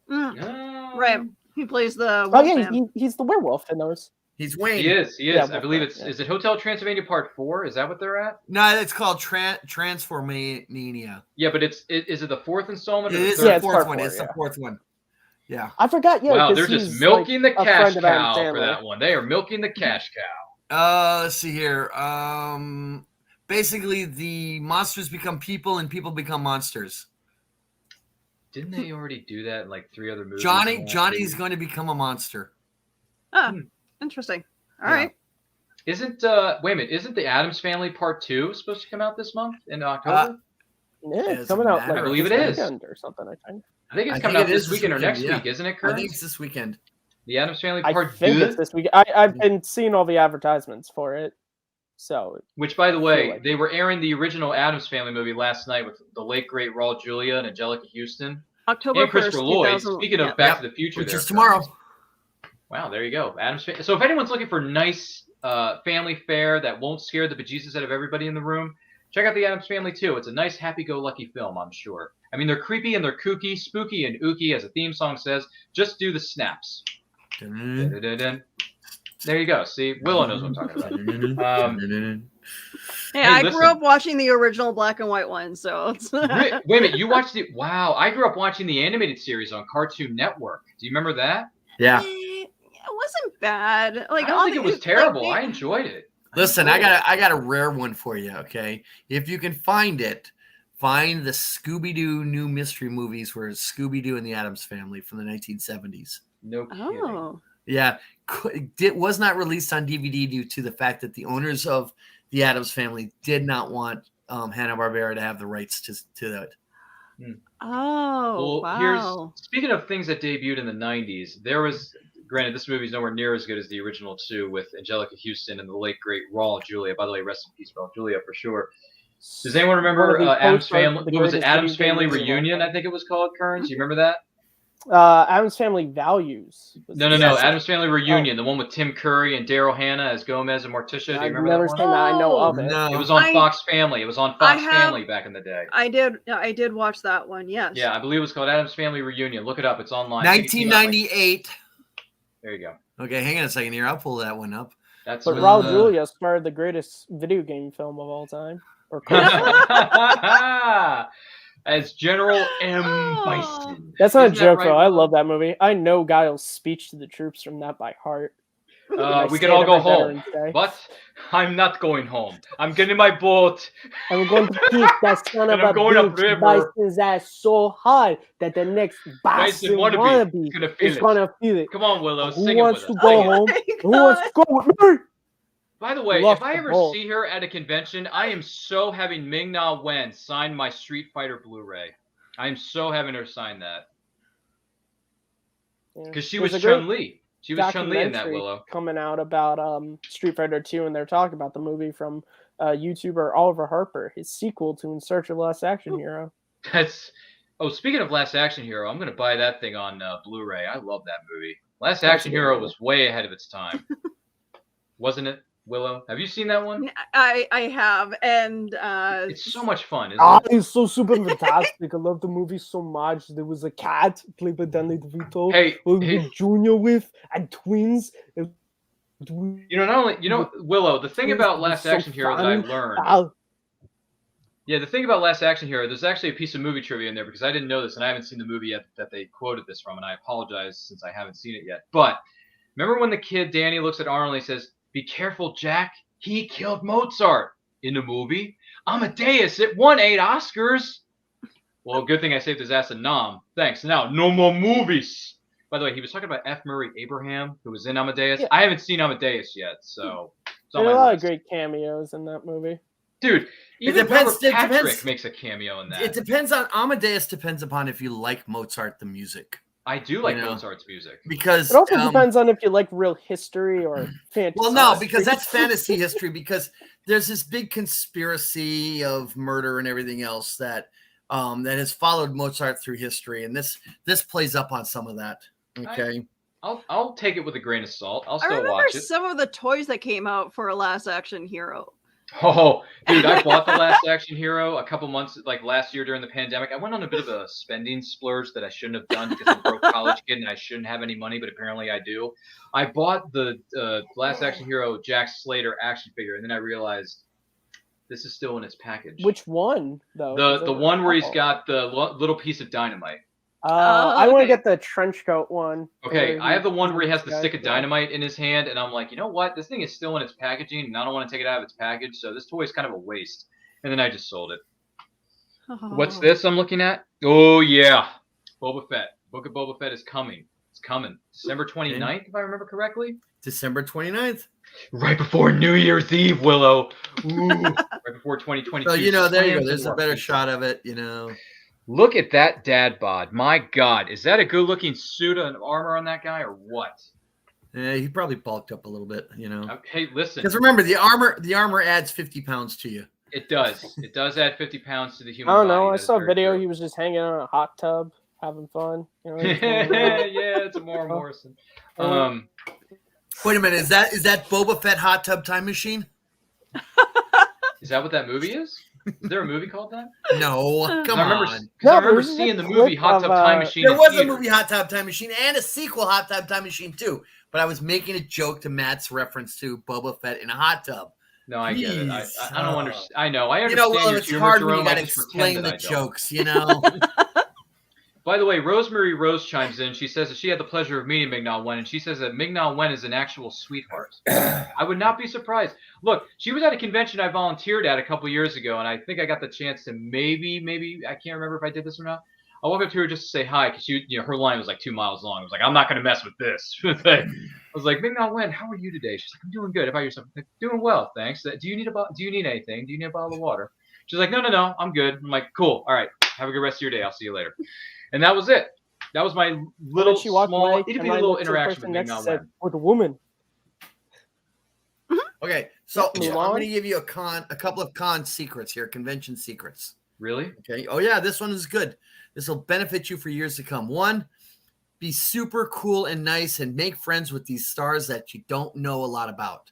Right. He plays the he's the werewolf in those. He's Wayne. He is. Yeah, I believe is it Hotel Transylvania Part 4? Is that what they're at? No, it's called Transformania. Yeah, but is it the 4th installment? It is the fourth one. It's the 4th one. Yeah. I forgot. Yeah. Wow, they're just milking the cash cow for that one. They are milking the cash cow. Let's see here. Basically, the monsters become people and people become monsters. Didn't they already do that in like 3 other movies? Johnny's going to become a monster. Oh, interesting. All right. Isn't wait a minute? Isn't the Addams Family Part 2 supposed to come out this month in October? Yeah, it's coming out. I believe it is or something. I think it's coming out this weekend or next week, isn't it, Kurt? I think it's this weekend. The Addams Family Part 2. I think it's this week. I've been seeing all the advertisements for it. So, which, by the way, they were airing the original Addams Family movie last night with the late great Raul Julia and Angelica Houston. October and Christopher Lloyd. Speaking of Back to the Future, which is tomorrow. Wow, there you go. So if anyone's looking for nice family fare that won't scare the bejesus out of everybody in the room, Check out The Addams Family too. It's a nice, happy-go-lucky film, I'm sure. I mean, they're creepy and they're kooky, spooky and ooky, as the theme song says. Just do the snaps. Dun-dun-dun-dun. There you go. See, Willow knows what I'm talking about. Hey, I grew up watching the original black and white one, so it's... Wait a minute, you watched it? Wow, I grew up watching the animated series on Cartoon Network. Do you remember that? Yeah. It wasn't bad. Like, I don't think it was terrible. I enjoyed it. Listen, I got a rare one for you, okay? If you can find it, find the Scooby-Doo new mystery movies where it's Scooby-Doo and the Addams Family from the 1970s. No kidding. Oh. Yeah. It was not released on DVD due to the fact that the owners of the Addams Family did not want Hanna-Barbera to have the rights to that. Oh, wow. Speaking of things that debuted in the 90s, there was, granted, this movie's nowhere near as good as the original two with Angelica Houston and the late, great Raul Julia. By the way, rest in peace, Raul Julia, for sure. Does anyone remember Addams Family? What was it? Addams Family Reunion, I think it was called, Kearns. You remember that? Addams Family Values. No. Addams Family Reunion, the one with Tim Curry and Daryl Hannah as Gomez and Morticia. Do you remember never that one? seen that. I know of it. No. It was on Fox Family. It was on Fox Family back in the day. I did watch that one. Yes. Yeah, I believe it was called Addams Family Reunion. Look it up. It's online. 1998. There you go. Okay, hang on a second here. I'll pull that one up. That's But Raul Julia starred the greatest video game film of all time. Or as General M. Bison. That's not a joke, right, though. I love that movie. I know Guile's speech to the troops from that by heart. We can all go home, but I'm not going home. I'm getting my boat. I'm going to kick that son of a bitch Bison's ass so hard that the next Bison wannabe is gonna feel it. Come on, Willow, Who sing wants it to with go us. home? Who wants to go with me? By the way, Love if I the ever ball. see her at a convention, I am so having Ming-Na Wen sign my Street Fighter Blu-ray. I am so having her sign that. Because she was Chun-Li. She was Chun-Li in that, Willow. Coming out about Street Fighter 2, and they're talking about the movie from YouTuber Oliver Harper, his sequel to In Search of the Last Action Hero. Speaking of Last Action Hero, I'm going to buy that thing on Blu-ray. I love that movie. Last Action Hero was way ahead of its time. Wasn't it, Willow? Have you seen that one? I have, and it's so much fun, isn't it? It's so super fantastic. I love the movie so much. There was a cat played by Danny DeVito. Hey. Junior with and twins. Willow, the thing about Last Action Hero that I learned. Yeah, the thing about Last Action Hero, there's actually a piece of movie trivia in there because I didn't know this and I haven't seen the movie yet that they quoted this from, and I apologize since I haven't seen it yet. But remember when the kid Danny looks at Arnold and he says, "Be careful, Jack. He killed Mozart." In the movie, Amadeus, it won 8 Oscars. Well, good thing I saved his ass a nom. Thanks. Now, no more movies. By the way, he was talking about F. Murray Abraham, who was in Amadeus. Yeah. I haven't seen Amadeus yet, so there are a lot of great cameos in that movie. Dude, even Robert Patrick makes a cameo in that. It depends on Amadeus. Depends upon if you like Mozart the music. I do like Mozart's music. Because it also depends on if you like real history or fantasy. Well, no, because that's fantasy history, because there's this big conspiracy of murder and everything else that has followed Mozart through history, and this plays up on some of that. Okay. I'll take it with a grain of salt. I'll still watch it. I remember some of the toys that came out for a Last Action Hero. Oh, dude, I bought the Last Action Hero a couple months, like last year during the pandemic. I went on a bit of a spending splurge that I shouldn't have done because I'm a broke college kid and I shouldn't have any money, but apparently I do. I bought the Last Action Hero Jack Slater action figure, and then I realized this is still in its package. Which one, though? The one where he's got the little piece of dynamite. I want to get the trench coat one. Okay, I have the one where he has the stick of dynamite in his hand, and I'm like, you know what? This thing is still in its packaging, and I don't want to take it out of its package, so this toy is kind of a waste. And then I just sold it. What's this I'm looking at? Oh, yeah. Boba Fett. Book of Boba Fett is coming. It's coming. December 29th, if I remember correctly. December 29th. Right before New Year's Eve, Willow. Ooh, right before 2022. So, there you go. There's a better shot of it, Look at that dad bod. My God. Is that a good-looking suit and armor on that guy or what? Yeah, he probably bulked up a little bit, Hey, listen. Because remember, the armor adds 50 pounds to you. It does. It does add 50 pounds to the human body. I don't know. Body. I saw a video. True. He was just hanging out in a hot tub, having fun. Yeah, it's a Maura Morrison. Wait a minute. Is that Boba Fett hot tub time machine? Is that what that movie is? Is there a movie called that? No, come I on. remember seeing the movie Hot Tub Time Machine. There was a movie Hot Tub Time Machine and a sequel Hot Tub Time Machine 2. But I was making a joke to Matt's reference to Boba Fett in a hot tub. No, I get it. I don't understand. I understand. Well, your it's humor, hard when Jerome. you got to I just explain pretend the that I jokes, By the way, Rosemary Rose chimes in. She says that she had the pleasure of meeting Ming-Na Wen, and she says that Ming-Na Wen is an actual sweetheart. I would not be surprised. Look, she was at a convention I volunteered at a couple years ago, and I think I got the chance to maybe, I can't remember if I did this or not. I walked up to her just to say hi because her line was like 2 miles long. I was like, I'm not going to mess with this. I was like, Ming-Na Wen, how are you today? She's like, I'm doing good. How about yourself? I'm like, doing well, thanks. Do you need anything? Do you need a bottle of water? She's like, no, I'm good. I'm like, cool. All right. Have a good rest of your day. I'll see you later. And that was it. That was my little small little interaction with Ming-Na Wen. With a woman. Okay, so I'm going to give you a couple of con secrets here, convention secrets. Really? Okay. Oh yeah, this one is good. This will benefit you for years to come. One, be super cool and nice and make friends with these stars that you don't know a lot about.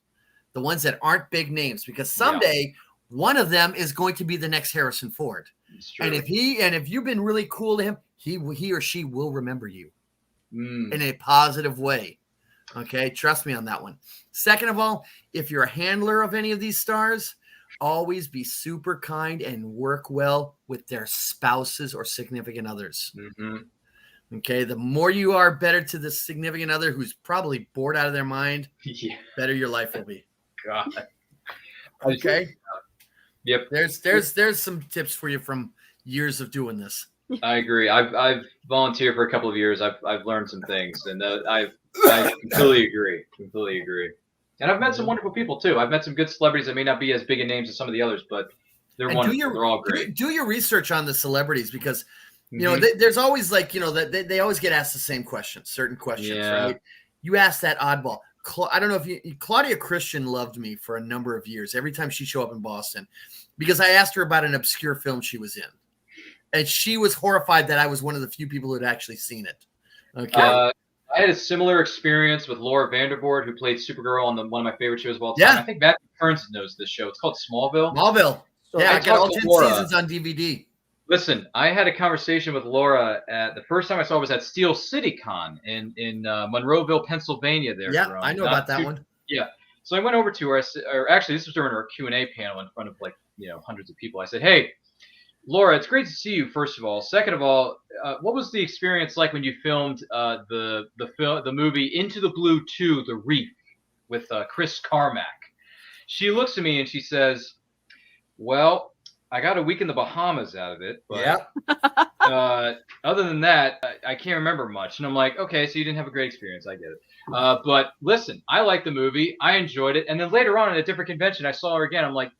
The ones that aren't big names, because someday one of them is going to be the next Harrison Ford. And if you've been really cool to him, he or she will remember you in a positive way. Okay, trust me on that one. Second of all, if you're a handler of any of these stars, always be super kind and work well with their spouses or significant others. Okay, the more you are better to the significant other who's probably bored out of their mind, better your life will be. God. Okay. Yep. There's some tips for you from years of doing this. I agree. I've volunteered for a couple of years. I've learned some things, and I completely agree. And I've met some wonderful people too. I've met some good celebrities that may not be as big a names as some of the others, but they're wonderful. They're all great. Do your research on the celebrities because there's always that they always get asked the same questions, certain questions, right? You ask that oddball. I don't know if Claudia Christian loved me for a number of years. Every time she showed up in Boston, because I asked her about an obscure film she was in, and she was horrified that I was one of the few people who had actually seen it. Okay. I had a similar experience with Laura Vandervoort, who played Supergirl on one of my favorite shows of all time. Yeah. I think Matthew Kearns knows this show. It's called Smallville. I got all 10 seasons on DVD. Listen, I had a conversation with Laura the first time I saw her was at Steel City Con in Monroeville, Pennsylvania. Yeah, I know about that one. Yeah. So I went over to her, or actually this was during our Q&A panel in front of hundreds of people. I said, hey, Laura, it's great to see you, first of all. Second of all, what was the experience like when you filmed the movie Into the Blue 2, The Reef, with Chris Carmack? She looks at me and she says, well, I got a week in the Bahamas out of it, but other than that, I can't remember much. And I'm like, okay, so you didn't have a great experience. I get it. But listen, I liked the movie. I enjoyed it. And then later on at a different convention, I saw her again. I'm like,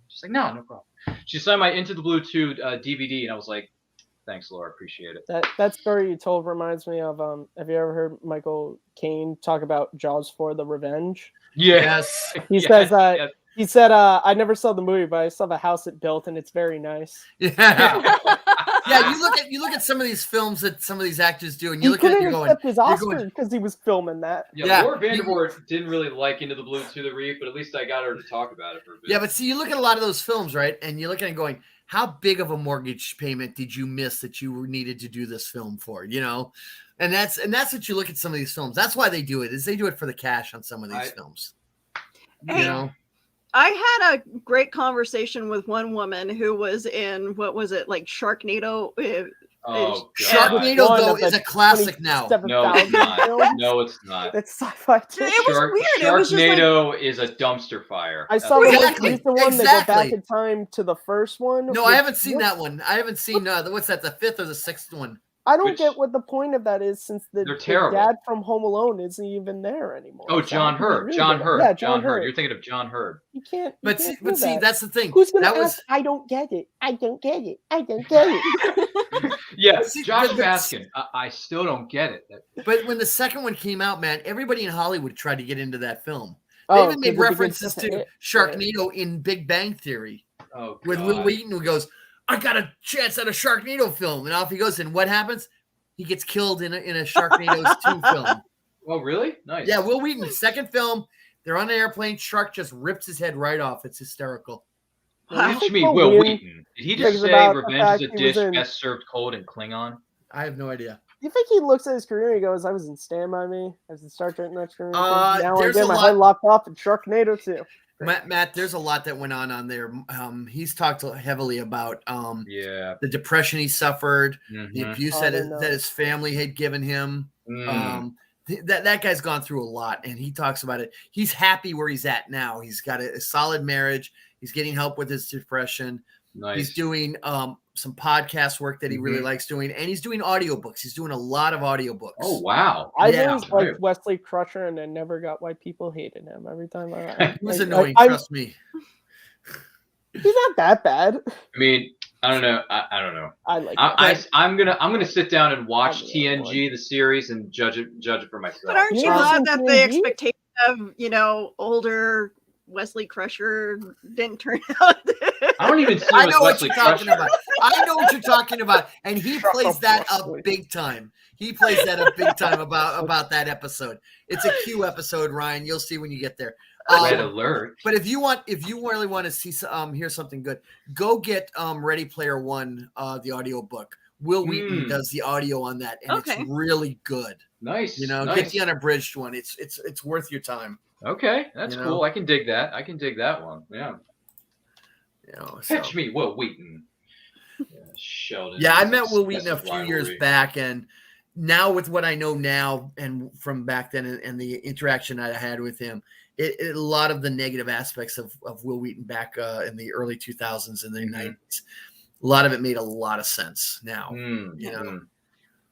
she's like, no problem. She signed my Into the Blue 2 DVD, and I was like, thanks, Laura. Appreciate it. That story you told reminds me of, have you ever heard Michael Caine talk about Jaws 4: The Revenge? Yes. He says that. He said, I never saw the movie, but I saw the house it built, and it's very nice. Yeah. Yeah, you look at some of these films that some of these actors do, and you look at it, you're going, his Oscar because he was filming that. Yeah, Laura Vandervoort didn't really like Into the Blue to the Reef, but at least I got her to talk about it for a bit. Yeah, but see, you look at a lot of those films, right? And you look at it going, how big of a mortgage payment did you miss that you needed to do this film for? And that's what you look at some of these films. That's why they do it, is they do it for the cash on some of these films. I had a great conversation with one woman who was in, what was it, like Sharknado? Sharknado, though, is a classic now. No, it's not. No, it's not. It's sci-fi too. It was weird. Sharknado is a dumpster fire. I saw the one that go back in time to the first one. No, I haven't seen that one. I haven't seen, what's that, the fifth or the sixth one? I don't get what the point of that is, since the dad from Home Alone isn't even there anymore. Oh, John Hurd. John Hurd. Yeah, John Hurd. You're thinking of John Hurd. You can't. But see, that's the thing. Who's going to ask? I don't get it. I don't get it. I don't get it. Yeah, Josh Baskin. I still don't get it. But when the second one came out, man, everybody in Hollywood tried to get into that film. They even made references to Sharknado in Big Bang Theory. Oh, God. With Will Wheaton, who goes, I got a chance at a Sharknado film. And off he goes. And what happens? He gets killed in a Sharknado's 2 film. Oh, really? Nice. Yeah, Will Wheaton, second film. They're on an airplane. Shark just rips his head right off. It's hysterical. Catch me, Well, Will Wheaton Wheaton. Did he just thinks say about the revenge fact is a he was dish in- best served cold in Klingon? I have no idea. Do you think he looks at his career and he goes, I was in Stand By Me as the Star Trek Next Career? Now I there's get a my lot- head lopped off in Sharknado too. Matt, there's a lot that went on there. He's talked heavily about the depression he suffered, the abuse that his family had given him. That guy's gone through a lot, and he talks about it. He's happy where he's at now. He's got a solid marriage. He's getting help with his depression. Nice. He's doing some podcast work that he really likes doing, and he's doing audiobooks. He's doing a lot of audiobooks. Oh, wow. I've always liked Wesley Crusher, and I never got why people hated him. Every time he was annoying, trust me. He's not that bad. I mean, I don't know. I don't know. I like. I'm gonna sit down and watch TNG the series and judge it for myself. But aren't you glad that the expectation of older Wesley Crusher didn't turn out? I don't even see I know what Wesley you're talking Crusher. about. I know what you're talking about, and he plays that up big time. He plays that up big time about that episode. It's a Q episode, Ryan. You'll see when you get there. Red alert. But if you really want to see hear something good, go get Ready Player One, the audio book. Will Wheaton does the audio on that, and it's really good. Nice. Get the unabridged one. It's worth your time. Okay, that's cool. I can dig that. I can dig that one. Yeah. Catch me, Will Wheaton. Sheldon. Yeah, I met Will Wheaton a few years back, and now with what I know now and from back then and the interaction I had with him, a lot of the negative aspects of Will Wheaton back in the early 2000s and the 90s, a lot of it made a lot of sense now.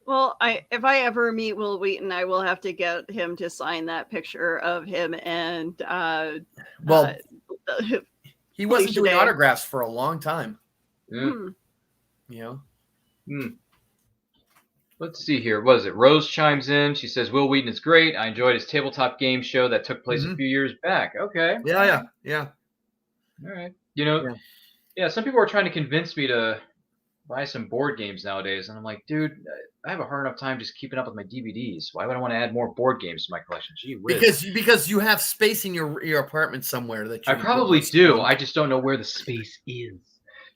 Well, if I ever meet Will Wheaton, I will have to get him to sign that picture of him and he wasn't doing autographs for a long time. Let's see here. What is it? Rose chimes in. She says, Will Wheaton is great. I enjoyed his tabletop game show that took place a few years back. Okay. Yeah. All right. Some people are trying to convince me to buy some board games nowadays. And I'm like, dude, I have a hard enough time just keeping up with my DVDs. Why would I want to add more board games to my collection? Gee whiz. Because you have space in your apartment somewhere that you I probably do. I just don't know where the space is.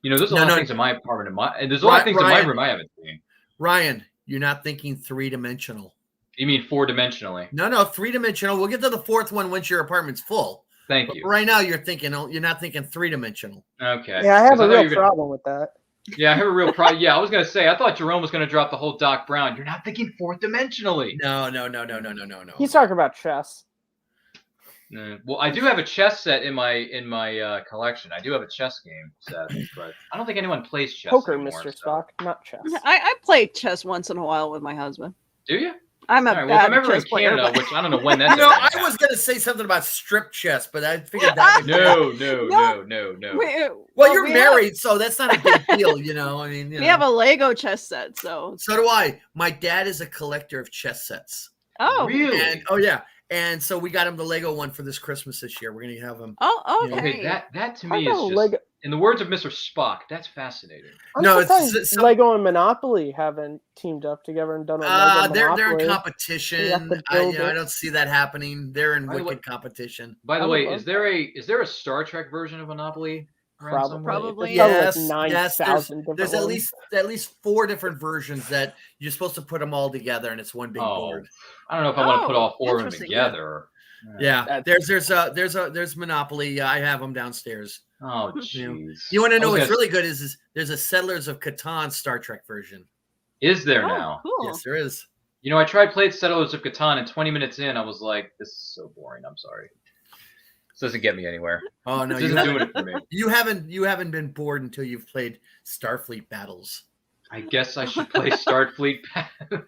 There's a lot of things in my apartment, and there's a lot of things in my room I haven't seen. Ryan, you're not thinking 3-dimensional. You mean 4-dimensionally? No, 3-dimensional. We'll get to the fourth one once your apartment's full. Thank you. Right now, you're not thinking 3-dimensional. Okay. Yeah, I have a real problem with that. Yeah, I have a real problem. Yeah, I was going to say, I thought Jerome was going to drop the whole Doc Brown. You're not thinking 4th-dimensionally. No. He's talking about chess. Well, I do have a chess set in my collection. I do have a chess game set, but I don't think anyone plays chess Poker, anymore, Mr. Spock, not chess. I play chess once in a while with my husband. Do you? I'm a bad if I'm ever chess in player, Canada, but... which I don't know when that's I was going to say something about strip chess, but I figured that would No. Well, you're married, so that's not a big deal, I mean, we have a Lego chess set, so do I. My dad is a collector of chess sets. Oh, really? And so we got him the Lego one for this Christmas this year. We're going to have him. Oh, okay. Okay, that to me is just, in the words of Mr. Spock, that's fascinating. It's Lego and Monopoly haven't teamed up together and done a Lego they're in competition. I don't see that happening. They're in wicked competition. By the way, is there a Star Trek version of Monopoly? Probably. Yes. 9,000 There's at least 4 different versions that you're supposed to put them all together, and it's one big board. I don't know if I want to put all 4 of them together. Yeah. There's Monopoly. I have them downstairs. Oh, jeez. You want to know what's really good is there's a Settlers of Catan Star Trek version. Is there now? Cool. Yes, there is. I tried playing Settlers of Catan, and 20 minutes in, I was like, this is so boring. I'm sorry. This doesn't get me anywhere. Oh no, this isn't doing it for me. You haven't been bored until you've played Starfleet Battles. I guess I should play Starfleet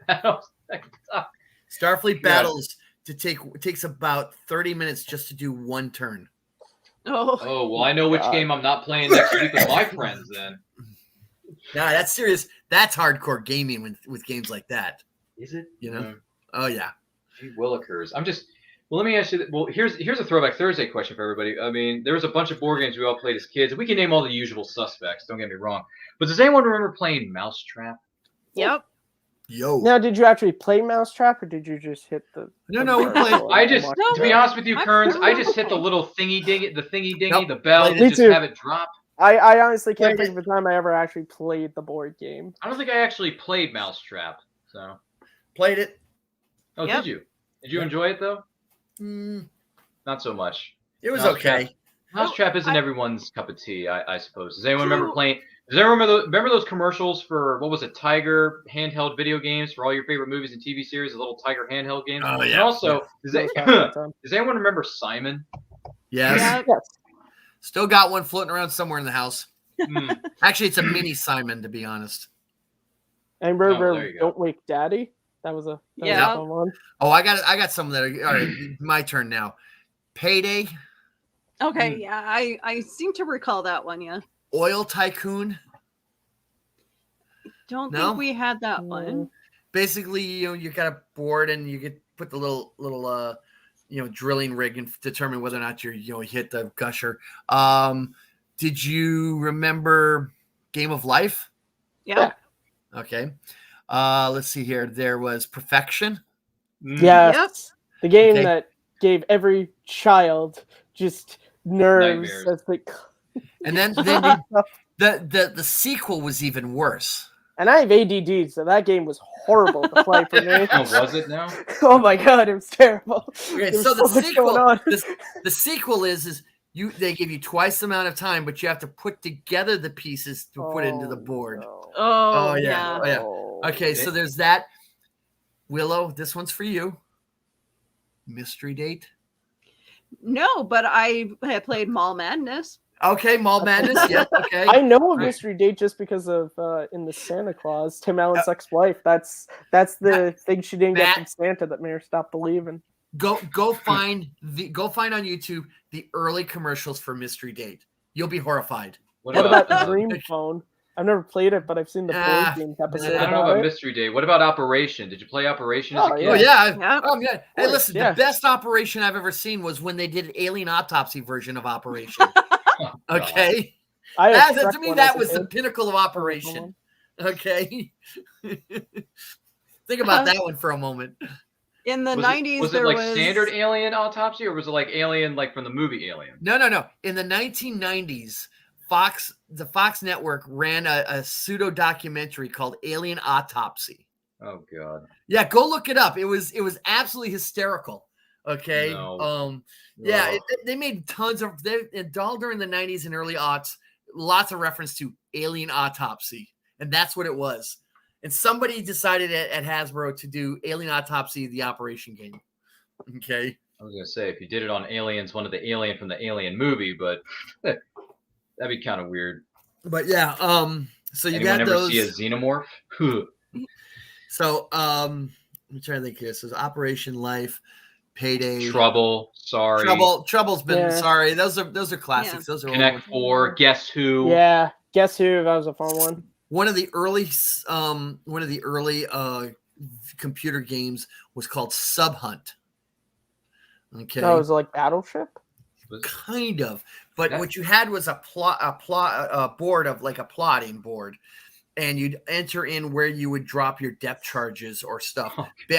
Battles. Starfleet Battles takes about 30 minutes just to do one turn. Oh well, I know which game I'm not playing next week with my friends then. No, that's serious. That's hardcore gaming with games like that. Is it? Oh yeah. Gee willikers. Well, let me ask you. Well, here's a Throwback Thursday question for everybody. I mean, there was a bunch of board games we all played as kids. We can name all the usual suspects. Don't get me wrong. But does anyone remember playing Mousetrap? Yep. Yo. Now, did you actually play Mousetrap, or did you just hit the? No, we played. To be honest with you, Kearns, I just hit the little thingy dingy, the bell, and just have it drop. I honestly can't think of a time I ever actually played the board game. I don't think I actually played Mousetrap. So Played it. Oh, Yep. did you? Did you enjoy it though? Mm, Not so much. it was Mousetrap. okay. Mousetrap isn't everyone's cup of tea, I suppose. Does anyone remember playing? Does anyone remember those commercials for what was it? Tiger handheld video games for all your favorite movies and TV series. The little Tiger handheld games. Oh, And yeah. also, does anyone remember Simon? Yes. Yeah. Yes. Still got one floating around somewhere in the house. Hmm. Actually, it's a mini Simon, to be honest. And there remember, you go. Don't Wake Daddy. That was a Yeah. fun one. Oh, I got some that are all right. My turn now. Payday, Okay, yeah, I seem to recall that one. Yeah, Oil Tycoon. don't No? think we had that one. Basically, you got a board and you get put the little drilling rig and determine whether or not you hit the gusher. Did you remember Game of Life? Yeah. Okay. Let's see here. There was Perfection. Yes. Yep. The game Okay. that gave every child just nerves Nightmares. as they. And then the sequel was even worse. And I have ADD, so that game was horrible to play for me. Oh, was it now? Oh my god, it was terrible. Okay, There so was the so much sequel, going on. the sequel is they give you twice the amount of time, but you have to put together the pieces to put into the board. No. Oh, yeah. yeah. Oh, yeah. Okay, so there's that. Willow, this one's for you. Mystery Date. No, but I had played Mall Madness. Okay, Mall Madness. Yeah. Okay. I know of Right. Mystery Date just because of in the Santa Claus, Tim Allen's ex-wife. That's the thing she didn't get from Santa that made her stop believing. Go find on YouTube the early commercials for Mystery Date. You'll be horrified. What about uh, Dream Phone? I've never played it, but I've seen the board game episode I don't know about about it. Mystery Day. What about Operation? Did you play Operation as a Oh, kid? Oh yeah. Yep. Oh yeah. Hey, course, listen, yeah. the best Operation I've ever seen was when they did an Alien Autopsy version of Operation. Oh, God. Okay. I had To Shrek me, one that as a was the kid. pinnacle of Operation. Okay. Think about that one for a moment. In the Was 90s, was it there like was standard Alien Autopsy, or was it like Alien like from the movie Alien? No. In the 1990s, the Fox network ran a pseudo documentary called Alien Autopsy. Oh God. Yeah, go look it up. It was absolutely hysterical. Okay. No. Yeah, Ugh. they made tons of all during the 90s and early aughts, lots of reference to Alien Autopsy, and that's what it was. And somebody decided at Hasbro to do Alien Autopsy, the Operation game. Okay. I was gonna say if you did it on Aliens, one of the Alien from the Alien movie, but that'd be kind of weird. But yeah, so you Anyone got ever those. see a xenomorph? So I'm trying to think here. So Operation Life, Payday, Trouble. Sorry. Trouble's been Yeah. sorry. Those are classics. Those are old Connect ones. 4. Guess Who? Yeah, Guess Who? That was a fun one. One of the early computer games was called Sub Hunt. Okay. That was like Battleship. Kind of, but That- what you had was a board of like a plotting board, and you'd enter in where you would drop your depth charges or stuff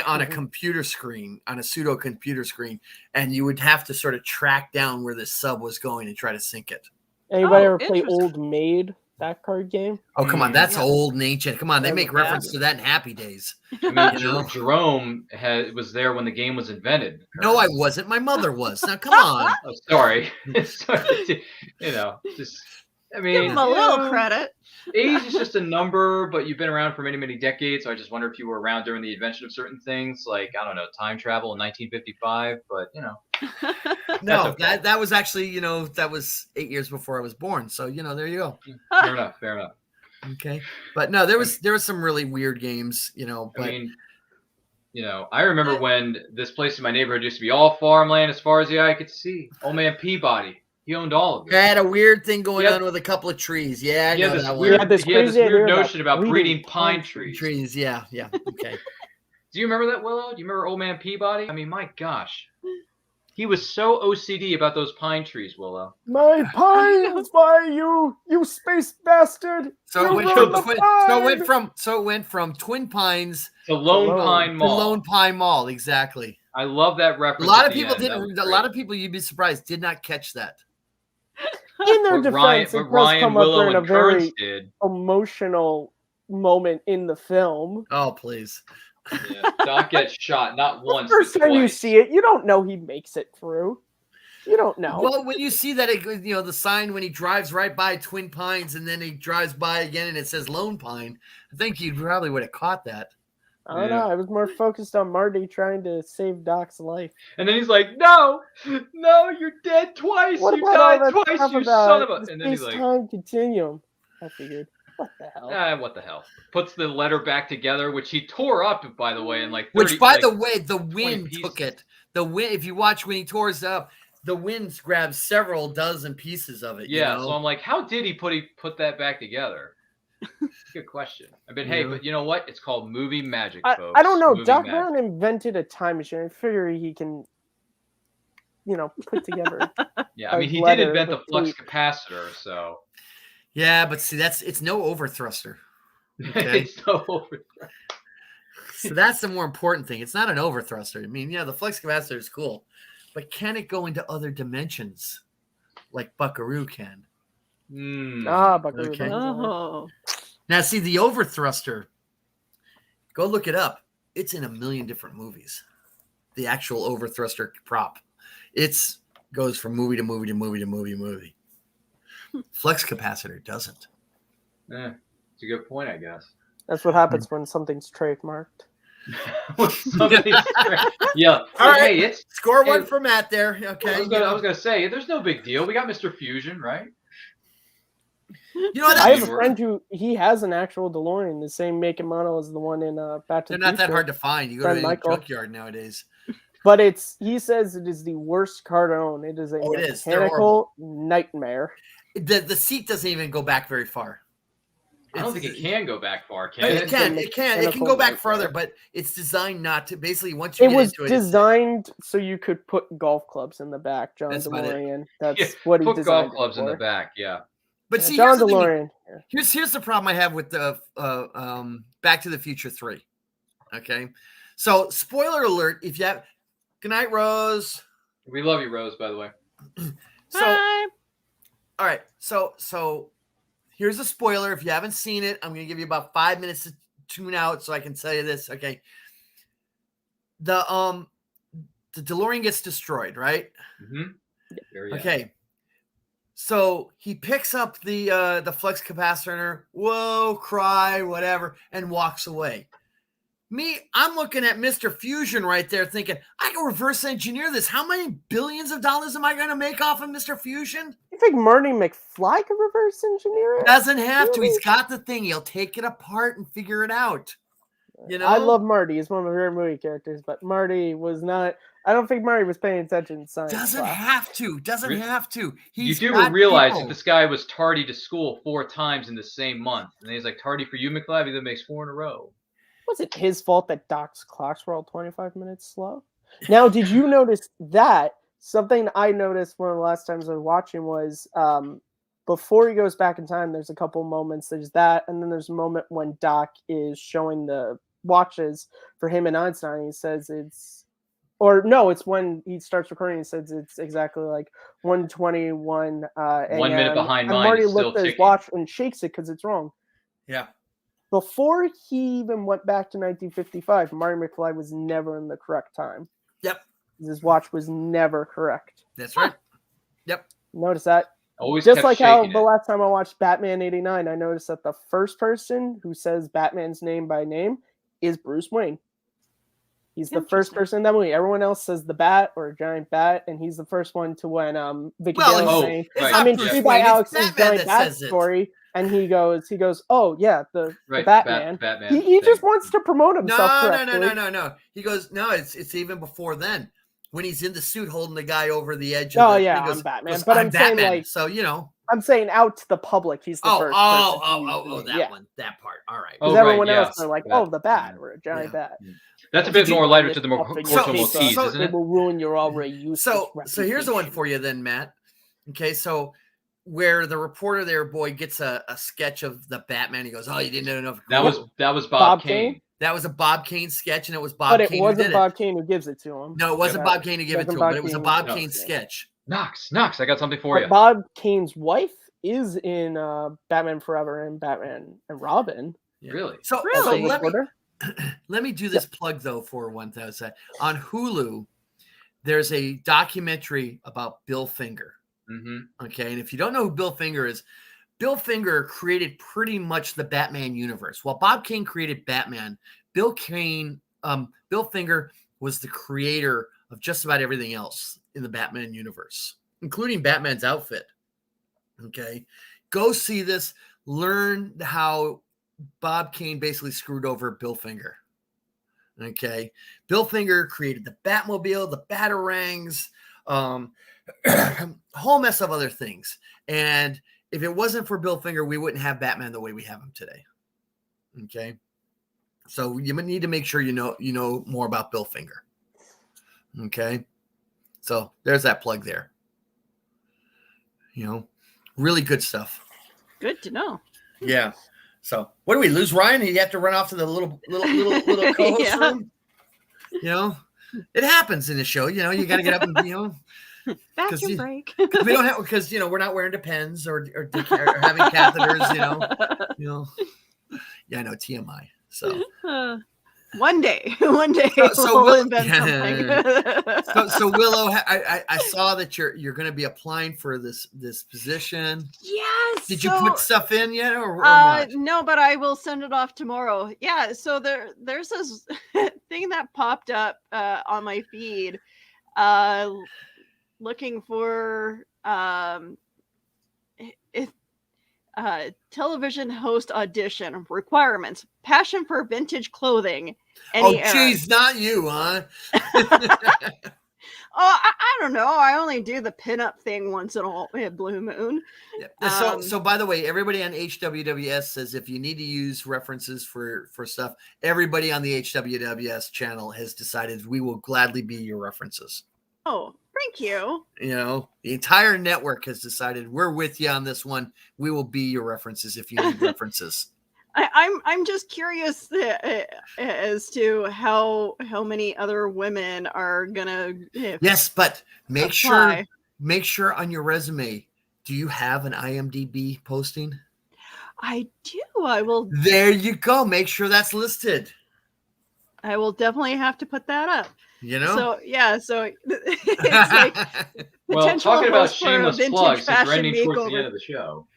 on a computer screen, on a pseudo computer screen, and you would have to sort of track down where the sub was going and try to sink it. Anybody Oh, ever play interesting. Old Maid? That card game? Oh, come on, that's Yeah. old and ancient. Come on, they That make was reference bad. to that in Happy Days. I mean, You know? Jerome was there when the game was invented. No, I wasn't. My mother was. Now, come on. Oh, sorry. Sorry. Just. I mean, Give him a little credit. age is just a number, but you've been around for many, many decades. So I just wonder if you were around during the invention of certain things, like I don't know, time travel in 1955. But No, okay. that was actually, that was 8 years before I was born. So, there you go. fair enough. Fair enough. Okay. But no, there was some really weird games, but I mean, I remember when this place in my neighborhood used to be all farmland as far as the eye could see. Old man Peabody, he owned all of I it. had a weird thing going Yeah. on with a couple of trees. Yeah, I He had know this that weird, one. this he had this crazy weird idea about notion about breeding breeding pine pine trees. Trees, yeah. Okay. Do you remember that, Willow? Do you remember old man Peabody? I mean, my gosh. He was so OCD about those pine trees, Willow. My pines, why you space bastard! So it You went ruined from the Twin Pines The Lone Lone. Pine to Mall. Lone Pine Mall. Exactly. I love that A reference. lot at of the people end. That was didn't. A great. lot of people, you'd be surprised, did not catch that. in their defense, it does come up Willow, during a and Kearns very did. emotional moment in the film. Oh, please. Yeah, Doc gets shot not once. First time you see it, you don't know he makes it through. You don't know. Well, when you see that, the sign when he drives right by Twin Pines and then he drives by again and it says Lone Pine, I think you probably would have caught that. I don't know. I was more focused on Marty trying to save Doc's life. And then he's like, "No, you're dead twice. You died twice, you son of a." And then he's like, "Time continuum." I figured, what the hell? What the hell? Puts the letter back together, which he tore up, by the way, in like 30, which, by like, the way, the wind took it. The wind. If you watch when he tore it up, the wind grabbed several dozen pieces of it. Yeah. You know? So I'm like, how did he put that back together? Good question. I mean, hey, but you know what? It's called movie magic, folks. I don't know. Movie Doc magic. Brown invented a time machine. I figure he can, put together. Yeah, I mean, he did invent the flux capacitor, so. Yeah, but see, it's no overthruster. Okay? It's no overthruster. So that's the more important thing. It's not an overthruster. I mean, the flux capacitor is cool, but can it go into other dimensions like Buckaroo can? Buckaroo. Okay. Oh. Now, see, the overthruster, go look it up. It's in a million different movies. The actual overthruster prop. It's goes from movie to movie to movie to movie to movie. Flux capacitor doesn't. It's a good point, I guess. That's what happens when something's trademarked. Yeah. All right. Hey, Score one for Matt there. Okay. I was gonna say, there's no big deal. We got Mr. Fusion, right? You know what? I have a friend who he has an actual DeLorean, the same make and model as the one in Back to the Future. They're not that hard to find. You go to the Michael. junkyard nowadays. But he says it is the worst car to own. It is a mechanical nightmare. The seat doesn't even go back very far. I don't think it can go back far, can it? It can go back further, but it's designed not to. Basically, once you get into it, designed so you could put golf clubs in the back. John DeLorean. That's what he put designed. Golf clubs in the back, yeah. But see, John DeLorean. Here's the problem I have with the Back to the Future 3. Okay, so spoiler alert: if you have, good night, Rose. We love you, Rose. By the way. Bye. All right, so here's a spoiler. If you haven't seen it, I'm going to give you about 5 minutes to tune out so I can tell you this. Okay, the DeLorean gets destroyed, right? Mm-hmm. Okay. So he picks up the flux capacitor, whoa, cry, whatever, and walks away. I'm looking at Mr. Fusion right there thinking, I can reverse engineer this. How many billions of dollars am I going to make off of Mr. Fusion? You think Marty McFly could reverse engineer it? Doesn't have to. He's got the thing. He'll take it apart and figure it out. I love Marty. He's one of my favorite movie characters, but Marty was not. I don't think Marty was paying attention in science. Doesn't have to. You do realize that this guy was tardy to school 4 times in the same month. And he's like, tardy for you, McLeod, that makes 4 in a row. Was it his fault that Doc's clocks were all 25 minutes slow? Now, did you notice that? Something I noticed one of the last times I was watching was before he goes back in time, there's a couple moments. There's that, and then there's a moment when Doc is showing the watches for him and Einstein. He says it's when he starts recording. He says it's exactly like 1:21 a.m. 1 minute behind and mine. Marty Still looked at his ticking. watch and shakes it because it's wrong. Yeah. Before he even went back to 1955, Marty McFly was never in the correct time. Yep. His watch was never correct. That's right. Yep. Notice that? Always Just kept like how shaking the it. last time I watched Batman 89, I noticed that the first person who says Batman's name by name is Bruce Wayne. He's the first person in that movie. Everyone else says the bat or a giant bat, and he's the first one to when Vicky Dale was saying, I'm intrigued by Alex's giant bat story. And he goes, oh yeah, the Batman. Batman. He just wants to promote himself. No. He goes, no, it's even before then. When he's in the suit holding the guy over the edge. I'm Batman. But I'm saying like, so I'm saying out to the public, he's the first person. That part. All right. Because everyone else are like, the bat or a giant bat. That's a bit more lighter to the more cultural motifs, isn't It it? will ruin your already useless So here's the one for you then, Matt. Okay, so where the reporter there, boy, gets a sketch of the Batman. He goes, "Oh, you didn't know enough." That was Bob Kane. That was a Bob Kane sketch, and it was Bob Kane. But it wasn't Bob Kane who gives it to him. No, it wasn't Bob Kane who gave it to him, but it was a Bob Kane sketch. Knox, I got something for you. Bob Kane's wife is in Batman Forever and Batman and Robin. Yeah. Really? So Really? let me do this plug though for 1000. On Hulu, there's a documentary about Bill Finger. Mm-hmm. Okay, and if you don't know who Bill Finger is, Bill Finger created pretty much the Batman universe. While Bob Kane created Batman, Bill Finger was the creator of just about everything else in the Batman universe, including Batman's outfit. Okay, go see this. Learn how Bob Kane basically screwed over Bill Finger. Okay, Bill Finger created the Batmobile, the Batarangs, a whole mess of other things. And if it wasn't for Bill Finger, we wouldn't have Batman the way we have him today. Okay, so you need to make sure you know more about Bill Finger. Okay, so there's that plug there. Really good stuff. Good to know. Yeah. So what do we lose, Ryan? You have to run off to the little co-host room. It happens in the show. You got to get up and Bathroom break. Because we don't have we're not wearing Depends or having catheters. Yeah, I know, TMI. So one day so we'll invent something. so Willow, I saw that you're going to be applying for this position. Yes. Did you put stuff in yet or not? No, but I will send it off tomorrow. Yeah. So there's this thing that popped up on my feed, looking for television host audition requirements, passion for vintage clothing. Geez, not you, huh? I don't know. I only do the pinup thing once in a blue moon. Yeah. So by the way, everybody on HWWS says if you need to use references for stuff, everybody on the HWWS channel has decided we will gladly be your references. Oh, thank you. The entire network has decided we're with you on this one. We will be your references if you need references. I'm just curious as to how many other women are gonna. Yes, but make sure on your resume, do you have an IMDb posting? I do. I will. There you go. Make sure that's listed. I will definitely have to put that up. So yeah. So it's like well, talking about shameless plugs, since we're ending towards the end of the show.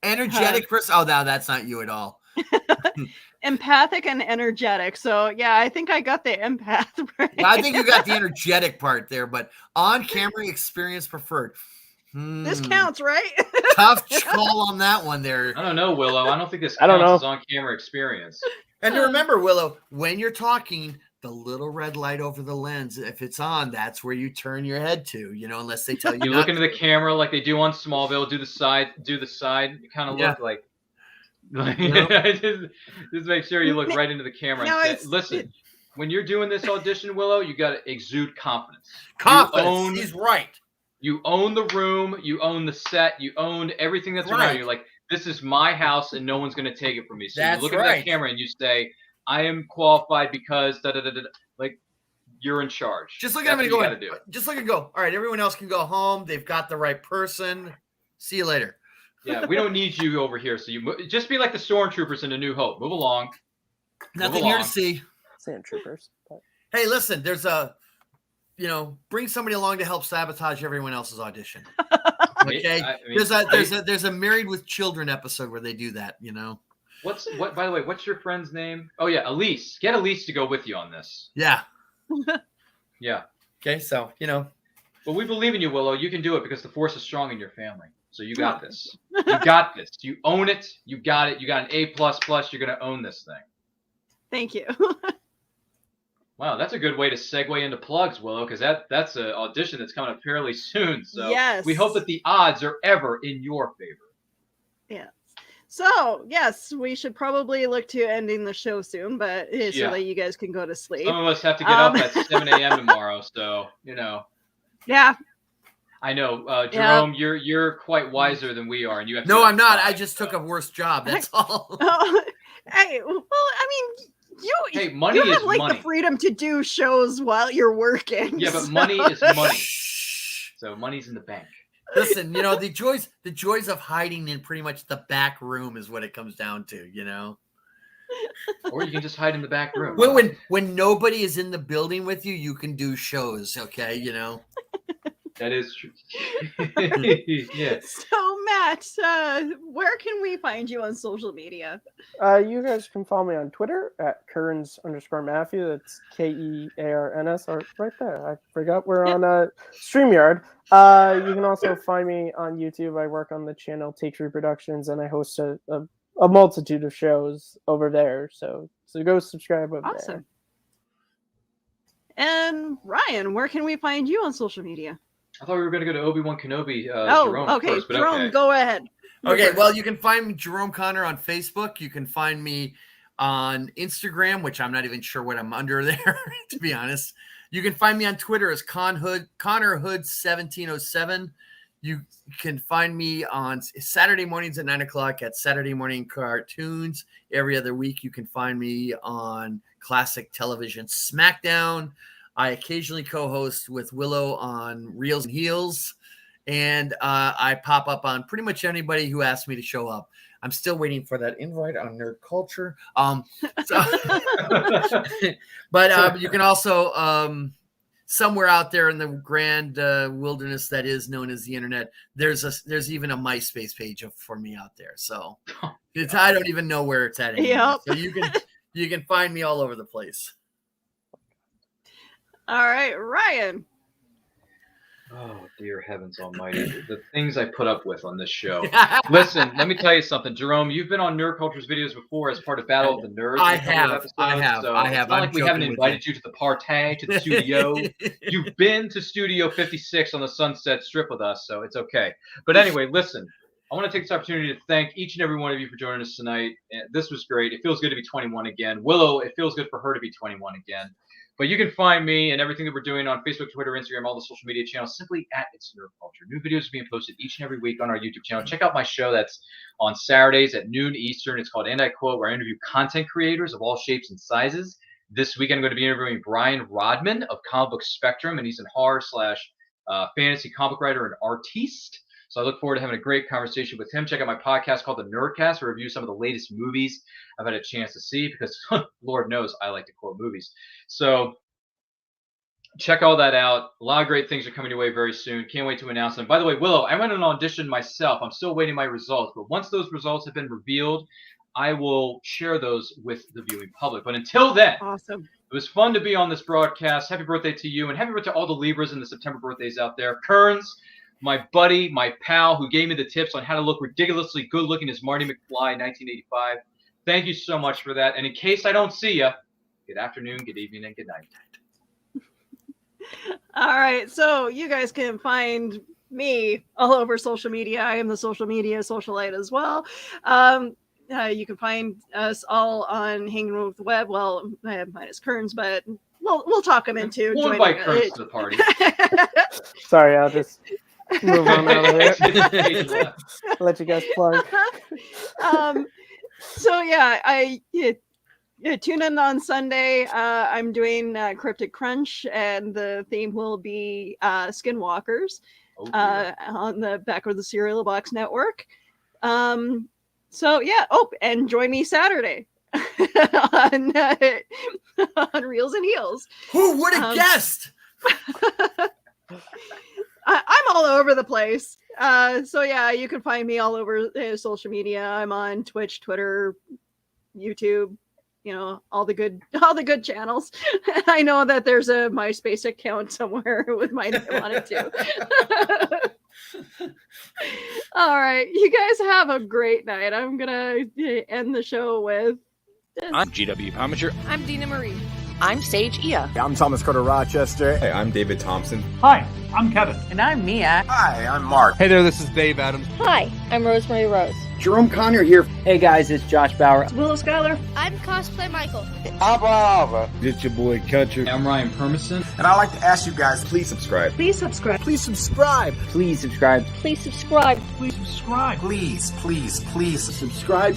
Energetic person. Oh, no, that's not you at all. Empathic and energetic. So yeah, I think I got the empath right. I think you got the energetic part there, but on-camera experience preferred. This counts, right? Tough call on that one there. I don't know, Willow. I don't think this counts as on-camera experience. And remember, Willow, when you're talking, the little red light over the lens, if it's on, that's where you turn your head to, unless they tell you. You look into the camera like they do on Smallville, do the side, you kind of look like just make sure you look right into the camera and say, listen, when you're doing this audition, Willow, you got to exude confidence. He's right. You own the room, you own the set, you own everything that's around you. You're like, this is my house and no one's going to take it from me. So you look at that camera and you say, I am qualified because like you're in charge. Just look at him and go. Just look and go. All right, everyone else can go home. They've got the right person. See you later. Yeah, we don't need you over here. So you just be like the stormtroopers in A New Hope. Move along. Nothing here to see. Sandtroopers. Hey, listen. There's bring somebody along to help sabotage everyone else's audition. Okay. There's a Married with Children episode where they do that. By the way, what's your friend's name? Oh yeah, Elise. Get Elise to go with you on this. Yeah. Yeah. Okay, so Well, we believe in you, Willow. You can do it because the force is strong in your family. So you got this. You got this. You own it. You got it. You got an A++. You're gonna own this thing. Thank you. Wow, that's a good way to segue into plugs, Willow, because that's an audition that's coming up fairly soon. So yes. We hope that the odds are ever in your favor. Yeah. So, yes, we should probably look to ending the show soon, but so that you guys can go to sleep. Some of us have to get up at 7 a.m. tomorrow, so, Yeah. I know. Jerome, you're quite wiser than we are, and you have to No, I'm not. I just took a worse job, that's all. Hey, well, I mean, money you is have, like, money. the freedom to do shows while you're working. Yeah, but money is money. So money's in the bank. Listen, the joys of hiding in pretty much the back room is what it comes down to, Or you can just hide in the back room. When nobody is in the building with you, you can do shows, okay, That is true. Yeah. So, Matt, where can we find you on social media? You guys can follow me on Twitter at Kearns_Matthew. That's KEARNS. Or right there. I forgot we're on StreamYard. You can also find me on YouTube. I work on the channel Take Three Productions, and I host a multitude of shows over there. So go subscribe over there. And Ryan, where can we find you on social media? I thought we were going to go to Obi-Wan Kenobi. Jerome okay. First, but Jerome, okay. Go ahead. Okay, well, you can find me, Jerome Connor, on Facebook. You can find me on Instagram, which I'm not even sure what I'm under there, to be honest. You can find me on Twitter as Connor Hood 1707. You can find me on Saturday mornings at 9 o'clock at Saturday Morning Cartoons. Every other week, you can find me on Classic Television SmackDown. I occasionally co-host with Willow on Reels and Heels, and I pop up on pretty much anybody who asks me to show up. I'm still waiting for that invite on Nerd Culture. But you can also somewhere out there in the grand wilderness that is known as the internet, there's even a MySpace page for me out there. So I don't even know where it's at anymore. Yep. So you can find me all over the place. All right, Ryan. Oh, dear heavens almighty. The things I put up with on this show. Listen, let me tell you something. Jerome, you've been on Nerd Culture's videos before as part of Battle of the Nerds. I have. So it's not like we haven't invited you to the party, to the studio. You've been to Studio 56 on the Sunset Strip with us, so it's okay. But anyway, listen. I want to take this opportunity to thank each and every one of you for joining us tonight. This was great. It feels good to be 21 again. Willow, it feels good for her to be 21 again. But you can find me and everything that we're doing on Facebook, Twitter, Instagram, all the social media channels, simply at It's Nerd Culture. New videos are being posted each and every week on our YouTube channel. Check out my show that's on Saturdays at noon Eastern. It's called And I Quote, where I interview content creators of all shapes and sizes. This week I'm going to be interviewing Brian Rodman of Comic Book Spectrum, and he's a horror/fantasy comic writer and artiste. So I look forward to having a great conversation with him. Check out my podcast called The Nerdcast, where I review some of the latest movies I've had a chance to see because Lord knows I like to quote movies. So check all that out. A lot of great things are coming your way very soon. Can't wait to announce them. By the way, Willow, I went on an audition myself. I'm still waiting my results. But once those results have been revealed, I will share those with the viewing public. But until then, awesome. It was fun to be on this broadcast. Happy birthday to you, and happy birthday to all the Libras and the September birthdays out there. Kearns, my buddy, my pal, who gave me the tips on how to look ridiculously good looking as Marty McFly in 1985. Thank you so much for that. And in case I don't see you, good afternoon, good evening, and good night. All right, so you guys can find me all over social media. I am the social media socialite as well. You can find us all on Hanging with the Web. Well, minus Kearns, but we'll talk them into. We'll invite Kearns to the party. Sorry, I'll just move on out of here. Let you guys plug. So yeah, tune in on Sunday. I'm doing Cryptic Crunch, and the theme will be Skinwalkers on the Back of the Cereal Box Network. So yeah. Oh, and join me Saturday on Reels and Heels. Who would have guessed? I'm all over the place. So yeah, you can find me all over social media. I'm on Twitch, Twitter, YouTube. You know, all the good channels. I know that there's a MySpace account somewhere with my name on it too. All right, you guys have a great night. I'm gonna end the show with this. I'm GW Amateur. I'm Dina Marie. I'm Sage Ia. I'm Thomas Carter Rochester. Hey, I'm David Thompson. Hi, I'm Kevin. And I'm Mia. Hi, I'm Mark. Hey there, this is Dave Adams. Hi, I'm Rosemary Rose. Jerome Connor here. Hey guys, it's Josh Bauer. It's Willow Schuyler. I'm Cosplay Michael. Abba. It's your boy Country. I'm Ryan Permison. And I'd like to ask you guys, please subscribe. Please subscribe. Please subscribe. Please subscribe. Please subscribe. Please subscribe. Please subscribe.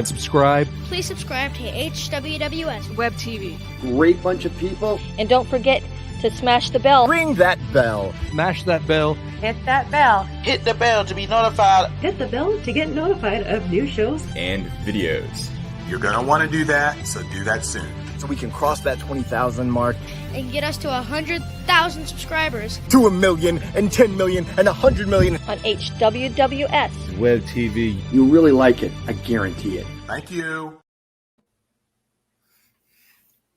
Subscribe. Please subscribe to HWWS Web TV. Great bunch of people. And don't forget to smash the bell. Ring that bell. Smash that bell. Hit that bell. Hit the bell to be notified. Hit the bell to get notified of new shows and videos. You're going to want to do that, so do that soon. So we can cross that 20,000 mark. And get us to 100,000 subscribers. To 1 million, and 10 million, and 100 million. On HWWS. Web TV. You'll really like it. I guarantee it. Thank you.